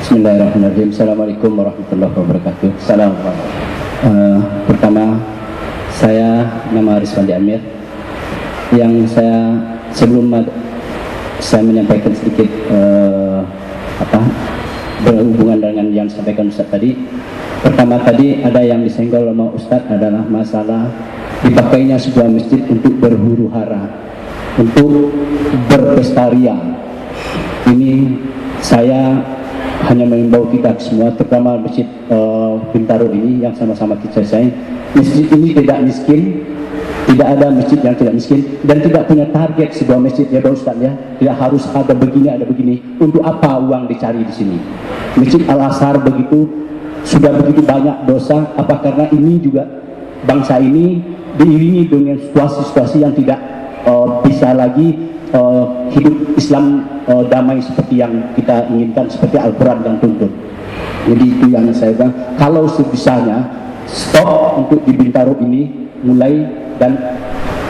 Speaker 3: Bismillahirrahmanirrahim. Assalamualaikum warahmatullahi wabarakatuh.
Speaker 2: Assalamualaikum.
Speaker 3: Pertama, saya nama Rizwandi Amir. Yang sebelum saya menyampaikan sedikit berhubungan dengan yang disampaikan Ustaz tadi. Pertama tadi ada yang disenggol sama Ustaz adalah masalah dipakainya sebuah masjid untuk berhuru-hara, untuk berpestaria. Ini saya hanya mengimbau kita semua, terutama masjid Bintaro ini yang sama-sama kita sayang. Masjid ini tidak miskin, tidak ada masjid yang tidak miskin, dan tidak punya target sebuah masjid ya Pak Ustaz ya. Tidak harus ada begini, ada begini. Untuk apa uang dicari di sini? Masjid Al-Azhar begitu, sudah begitu banyak dosa. Apa karena ini juga bangsa ini diiringi dengan situasi-situasi yang tidak bisa lagi hidup Islam damai seperti yang kita inginkan, seperti Al-Quran yang tuntut. Jadi itu yang saya bilang, kalau sebisanya stop untuk di Bintaro ini, mulai, dan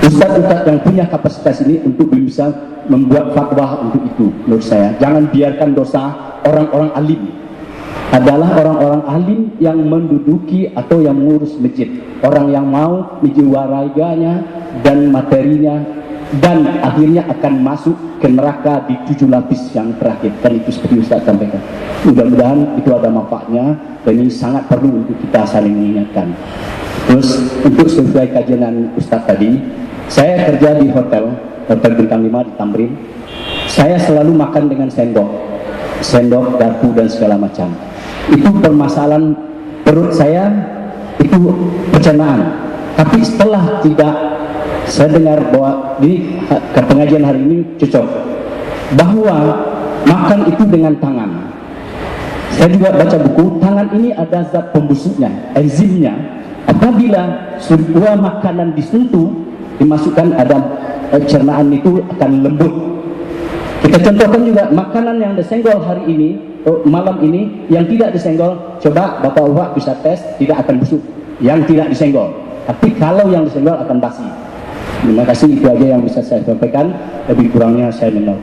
Speaker 3: ustadz-ustadz yang punya kapasitas ini untuk bisa membuat fatwa untuk itu. Menurut saya jangan biarkan dosa orang-orang alim, adalah orang-orang alim yang menduduki atau yang mengurus masjid, orang yang mau menjiwaiganya dan materinya, dan akhirnya akan masuk ke neraka di 7 lapis yang terakhir. Dan itu seperti Ustaz sampaikan. Mudah-mudahan itu ada manfaatnya, dan ini sangat perlu untuk kita saling mengingatkan. Terus untuk sesuai kajian Ustaz tadi, saya kerja di hotel bintang 5 di Tamrin. Saya selalu makan dengan sendok. sendok, garpu dan segala macam. Itu permasalahan perut saya, itu pencernaan. Tapi setelah tidak, saya dengar bahwa di pengajian hari ini cocok bahwa makan itu dengan tangan. Saya juga baca buku, tangan ini ada zat pembusuknya, enzimnya. Apabila sebuah makanan disentuh, dimasukkan ada cernaan itu akan lembut. Kita contohkan juga makanan yang disenggol hari ini, malam ini, yang tidak disenggol, coba bapak-bapak bisa tes, tidak akan busuk. Yang tidak disenggol, tapi kalau yang disenggol akan basi. Terima kasih, itu aja yang bisa saya sampaikan. Lebih kurangnya saya mohon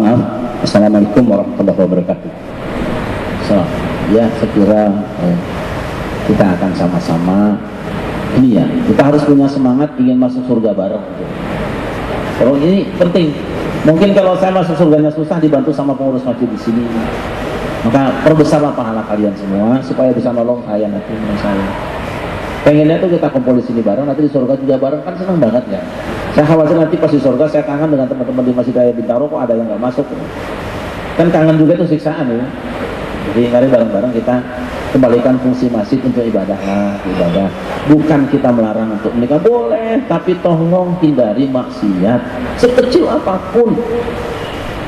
Speaker 3: maaf. Assalamualaikum warahmatullahi wabarakatuh.
Speaker 2: Ya, sekira kita akan sama-sama ini ya, kita harus punya semangat ingin masuk surga bareng. Kalau ini penting. Mungkin kalau saya masuk surganya susah, dibantu sama pengurus masjid di sini, maka perbesarlah pahala kalian semua supaya bisa nolong saya nanti. Saya pengennya tuh kita kumpul di sini bareng, nanti di surga juga bareng, kan senang banget ya. Saya khawatir nanti pas di surga saya kangen dengan teman-teman di Masjid Raya Bintaro, kok ada yang nggak masuk, kan kangen juga tuh siksaan ya. Jadi mari bareng-bareng kita kembalikan fungsi masjid untuk ibadah, bukan kita melarang untuk menikah, boleh, tapi tolong hindari maksiat sekecil apapun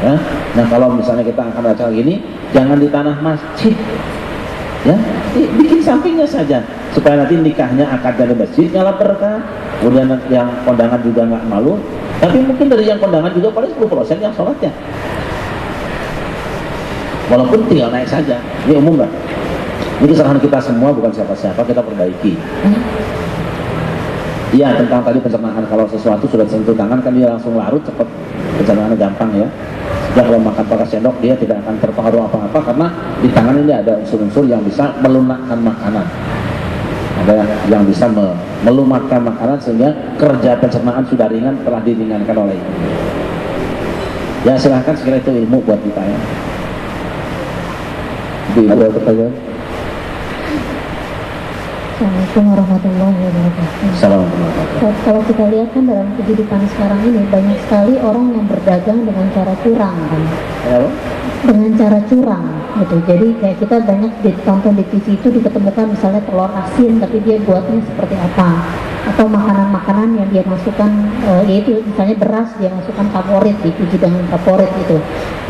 Speaker 2: ya. Nah, kalau misalnya kita akan acara gini, jangan di tanah masjid ya, bikin sampingnya saja supaya nanti nikahnya akadnya di masjid nyala berkah, kemudian yang kondangan juga nggak malu, tapi mungkin dari yang kondangan juga paling 10% yang sholatnya, walaupun tinggal naik saja. Ini umum kan? Ini kesalahan kita semua, bukan siapa-siapa, kita perbaiki. Iya, tentang tadi pencernaan, kalau sesuatu sudah sentuh tangan kan dia langsung larut cepat, pencernaannya gampang ya. Sejak kalau makan pakai sendok dia tidak akan terpengaruh apa-apa karena di tangan ini ada unsur-unsur yang bisa melunakkan makanan. Ada yang bisa melumatkan makanan sehingga kerja pencernaan sudah ringan, telah diringankan oleh itu. Ya silahkan, sekiranya itu ilmu buat kita ya. Ada pertanyaan?
Speaker 4: Assalamualaikum warahmatullahi wabarakatuh.
Speaker 2: Assalamualaikum.
Speaker 4: Kalau kita lihat kan dalam kehidupan sekarang ini banyak sekali orang yang berdagang dengan cara curang kan.
Speaker 2: Halo?
Speaker 4: Dengan cara curang gitu. Jadi kayak kita banyak ditonton di TV itu diketemukan misalnya telur asin tapi dia buatnya seperti apa, atau makanan-makanan yang dia masukkan yaitu misalnya beras dia masukkan favorit, dicuci dengan favorit gitu.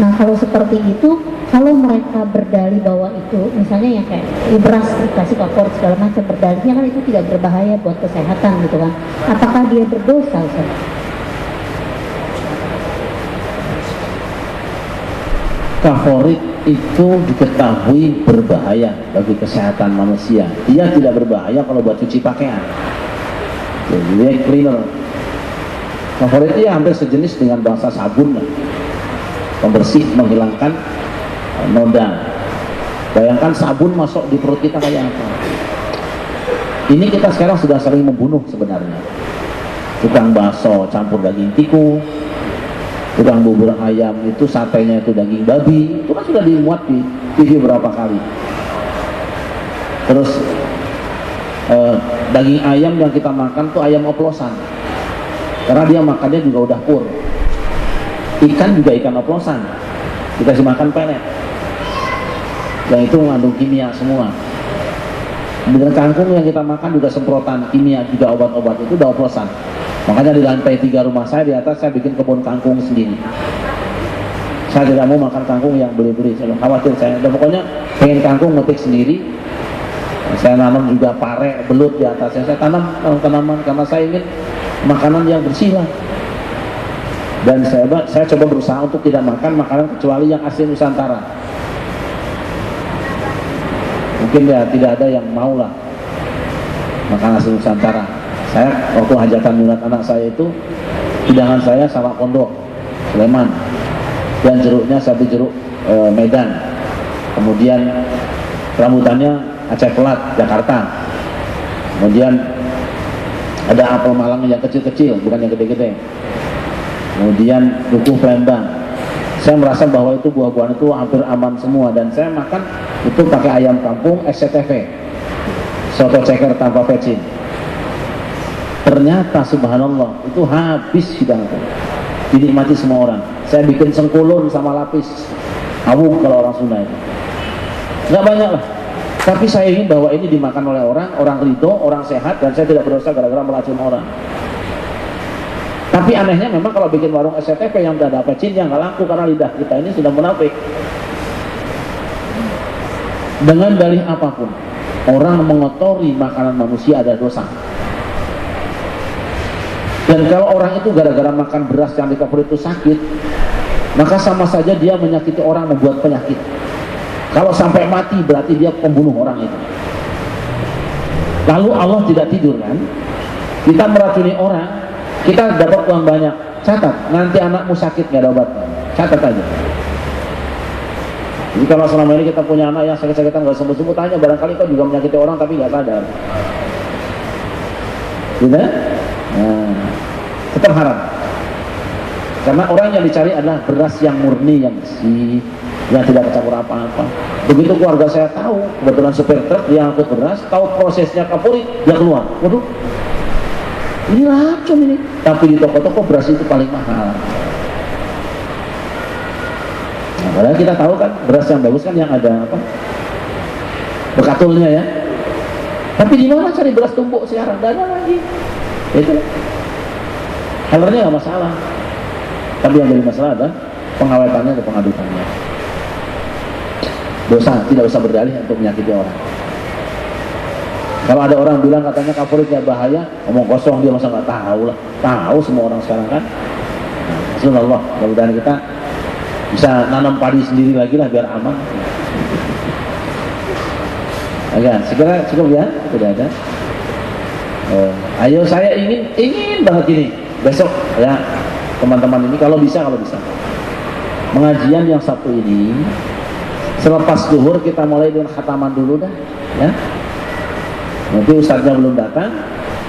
Speaker 4: Nah kalau seperti itu, kalau mereka berdalih bahwa itu misalnya yang kayak beras dikasih favorit segala macam, berdalihnya kan itu tidak berbahaya buat kesehatan gitu kan, apakah dia berdosa Ustaz?
Speaker 2: Favorit itu diketahui berbahaya bagi kesehatan manusia. Dia tidak berbahaya kalau buat cuci pakaian. Jadi dia cleaner. Favorit itu ya hampir sejenis dengan bahasa sabun lah. Pembersih, menghilangkan noda. Bayangkan sabun masuk di perut kita kayak apa. Ini kita sekarang sudah sering membunuh sebenarnya. Tukang bakso campur daging tikus, tukang bubur ayam itu satenya itu daging babi, itu kan sudah dimuat di TV berapa kali. Terus daging ayam yang kita makan tuh ayam oplosan, karena dia makannya juga udah pur. Ikan juga ikan oplosan, dikasih makan pelet, yang itu mengandung kimia semua. Kemudian kangkung yang kita makan juga semprotan kimia, juga obat-obat, itu udah oplosan. Makanya di lantai 3 rumah saya, di atas saya bikin kebun kangkung sendiri. Saya tidak mau makan kangkung yang beli-beli, saya khawatir saya. Dan pokoknya pengen kangkung ngetik sendiri. Saya nanam juga pare, belut di atasnya. Saya tanam tanaman karena saya ingin makanan yang bersih lah. Dan saya coba berusaha untuk tidak makan makanan kecuali yang asli Nusantara. Mungkin ya tidak ada yang mau lah makan asli Nusantara. Saya waktu hajatan milad anak saya itu, hidangan saya sama pondok Sleman, dan jeruknya sapi jeruk Medan, kemudian rambutannya Aceh Pelat Jakarta, kemudian ada apel Malang yang kecil-kecil bukan yang gede-gede, kemudian duku Palembang. Saya merasa bahwa itu buah-buahan itu hampir aman semua, dan saya makan itu pakai ayam kampung SCTV, soto ceker tanpa vecin. Ternyata subhanallah itu habis hidangan, dinikmati semua orang. Saya bikin sengkulun sama lapis, Awuk kalau orang Sunda itu. Nggak banyak lah. Tapi saya ingin bahwa ini dimakan oleh orang ridho, orang sehat, dan saya tidak berdosa gara-gara meracun orang. Tapi anehnya memang kalau bikin warung SCTV yang tidak ada pecinnya nggak laku karena lidah kita ini sudah munafik. Dengan dalih apapun, orang mengotori makanan manusia ada dosa. Dan kalau orang itu gara-gara makan beras yang dikapur itu sakit, maka sama saja dia menyakiti orang, membuat penyakit. Kalau sampai mati berarti dia pembunuh orang itu. Lalu Allah tidak tidur kan? Kita meracuni orang, kita dapat uang banyak. Catat, nanti anakmu sakit nggak ada obatnya. Catat aja. Jadi kalau selama ini kita punya anak yang sakit-sakitan nggak sembuh-sembuh, tanya barangkali kau juga menyakiti orang tapi nggak sadar. Gitu? Nah, tetap haram. Karena orang yang dicari adalah beras yang murni, yang bersih, yang tidak kecampur apa-apa. Begitu keluarga saya tahu, kebetulan supir truk yang angkut beras, tahu prosesnya kapuri, dia keluar. Waduh, ini racun ini. Tapi di toko-toko beras itu paling mahal. Nah, padahal kita tahu kan beras yang bagus kan yang ada apa? Bekatulnya ya. Tapi di mana cari beras tumbuk sekarang? Tidak ada lagi. Itu colornya nggak masalah. Tapi yang jadi masalah adalah pengawetannya atau pengadukannya. Dosa, tidak usah berdalih untuk menyakiti orang. Kalau ada orang bilang katanya kapuritnya bahaya, ngomong kosong, dia masa nggak tahu lah. Tahu semua orang sekarang kan. Rasulullah, mudah-mudahan kita bisa nanam padi sendiri lagi lah biar aman. Agak, segera cukup ya, tidak ada. Ayo saya ingin banget gini. Besok ya teman-teman ini kalau bisa pengajian yang Sabtu ini selepas zuhur kita mulai dengan khataman dulu dah ya. Nanti ustadznya belum datang,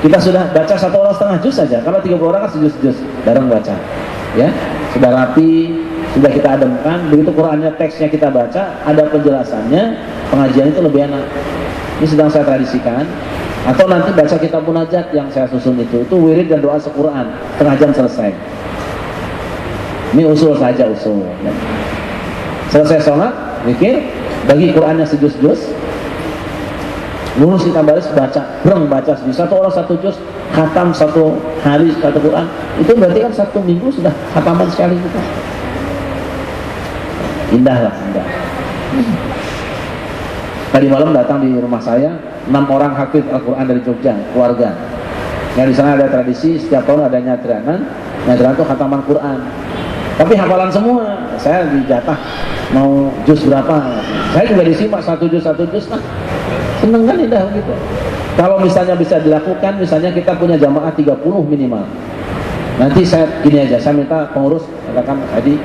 Speaker 2: kita sudah baca 1 orang setengah juz saja. Kalau 30 orang kan sejuz-juz bareng baca ya. Sudah rapi, sudah kita ademkan. Begitu Qurannya, teksnya kita baca, ada penjelasannya, pengajian itu lebih enak. Ini sedang saya tradisikan. Atau nanti baca kitab munajat yang saya susun itu wirid dan doa se-Quran, setengah jam selesai. Ini usul saja, usul ya. Selesai sholat, zikir, bagi Qurannya sejuz-juz, lulus kita baris baca, baca sejuz. 1 orang 1 juz, khatam 1 hari 1 Quran. Itu berarti kan 1 minggu sudah khataman sekali kita. Indah lah, indah. Tadi malam datang di rumah saya 6 orang hafiz Al-Quran dari Jogja, keluarga. Yang di sana ada tradisi setiap tahun ada nyadranan itu khataman Quran. Tapi hafalan semua. Saya dijatah mau juz berapa. Saya juga disimak 1 juz nah. Seneng kan indah gitu. Kalau misalnya bisa dilakukan, misalnya kita punya jamaah 30 minimal. Nanti saya gini aja, saya minta pengurus katakan tadi,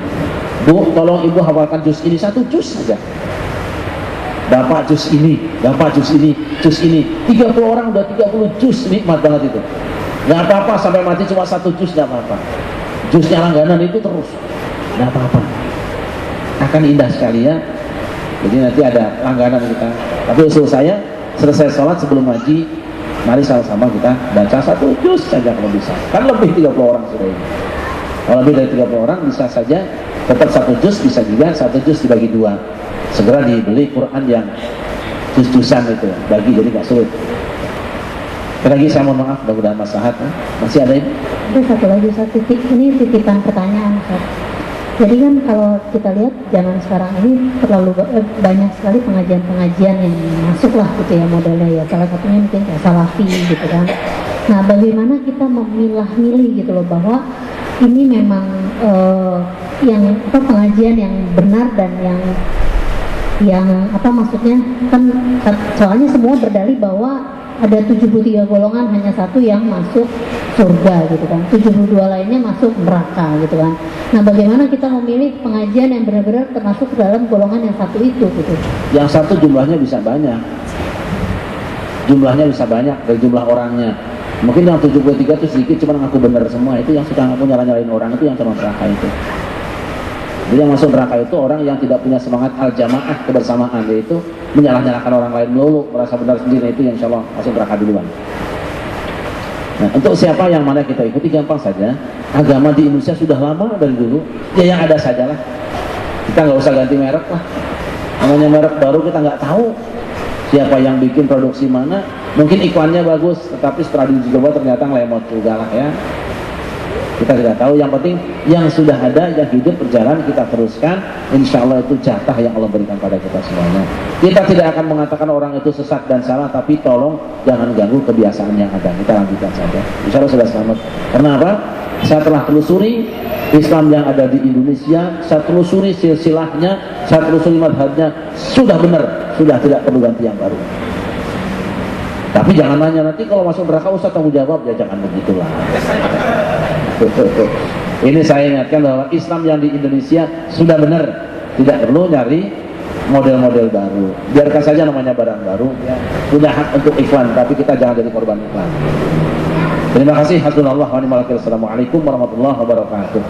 Speaker 2: Bu, tolong ibu hafalkan juz ini 1 juz saja. Bapak juz ini, Bapak juz ini, juz ini. 30 orang udah 30 juz, nikmat banget itu. Nggak apa-apa sampai mati cuma 1 juz, nggak apa-apa. Juznya langganan itu terus, nggak apa-apa. Akan indah sekali ya. Jadi nanti ada langganan kita. Tapi usul saya selesai sholat sebelum ngaji, mari sama-sama kita baca 1 juz saja kalau bisa. Kan lebih 30 orang sudah ini. Kalau lebih dari 30 orang bisa saja tetap 1 juz, bisa juga 1 juz dibagi 2. Segera dibeli Quran yang juz-juzan itu, bagi jadi nggak sulit. Lagi saya mohon maaf, mudah-mudahan maslahat. Masih ada ini?
Speaker 4: Ada satu lagi, ini titipan pertanyaan, Ustaz. Jadi kan kalau kita lihat zaman sekarang ini terlalu banyak sekali pengajian-pengajian yang masuk lah gitu ya modelnya ya. Salah satunya mungkin kayak salafi gitu kan. Nah, bagaimana kita memilah-milih gitu loh bahwa ini memang yang pengajian yang benar dan yang maksudnya kan soalnya semua berdalih bahwa ada 73 golongan, hanya 1 yang masuk surga gitu kan, 72 lainnya masuk neraka gitu kan. Nah, bagaimana kita memilih pengajian yang benar-benar termasuk dalam golongan yang 1 itu gitu?
Speaker 2: Yang 1 jumlahnya bisa banyak, dari jumlah orangnya. Mungkin yang 73 itu sedikit cuma ngaku benar semua, itu yang suka ngaku nyala-nyalain orang, itu yang termasuk neraka itu. Jadi yang masuk neraka itu orang yang tidak punya semangat al-jamaah, kebersamaan, yaitu menyalah-nyalahkan orang lain melulu, merasa benar sendiri, itu yang insya Allah masuk neraka duluan. Nah, untuk siapa yang mana kita ikuti gampang saja. Agama di Indonesia sudah lama dari dulu, ya yang ada sajalah. Kita nggak usah ganti merek lah. Namanya merek baru kita nggak tahu siapa yang bikin, produksi mana. Mungkin iklannya bagus, tetapi setelah dicoba ternyata ngelemot juga lah ya. Kita tidak tahu, yang penting yang sudah ada, yang hidup berjalan kita teruskan. Insya Allah itu jatah yang Allah berikan pada kita semuanya. Kita tidak akan mengatakan orang itu sesat dan salah, tapi tolong jangan ganggu kebiasaan yang ada. Kita lanjutkan saja, insya Allah sudah selamat. Karena apa? Saya telah telusuri Islam yang ada di Indonesia, saya telusuri silsilahnya, saya telusuri madhabnya, sudah benar, sudah tidak perlu ganti yang baru. Tapi jangan nanya nanti kalau masuk neraka Ustaz tanggung jawab, ya jangan begitulah. Ini saya ingatkan bahwa Islam yang di Indonesia sudah benar, tidak perlu nyari model-model baru. Biarkan saja namanya barang baru, ya, punya hak untuk iklan, tapi kita jangan jadi korban iklan. Terima kasih. Hasbunallah wa ni'mal wakil. Assalamualaikum warahmatullahi wabarakatuh.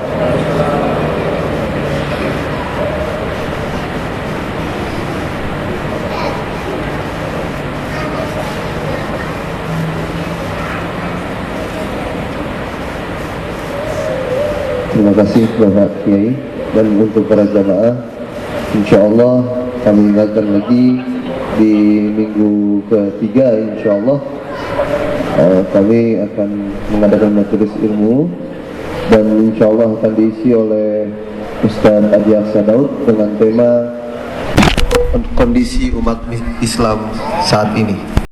Speaker 1: Terima kasih Bapak Kiai, dan untuk para jamaah, insya Allah kami ingatkan lagi di minggu ketiga, insya Allah kami akan mengadakan majelis ilmu, dan insya Allah akan diisi oleh Ustaz Adi Aksa Daud dengan tema kondisi umat Islam saat ini.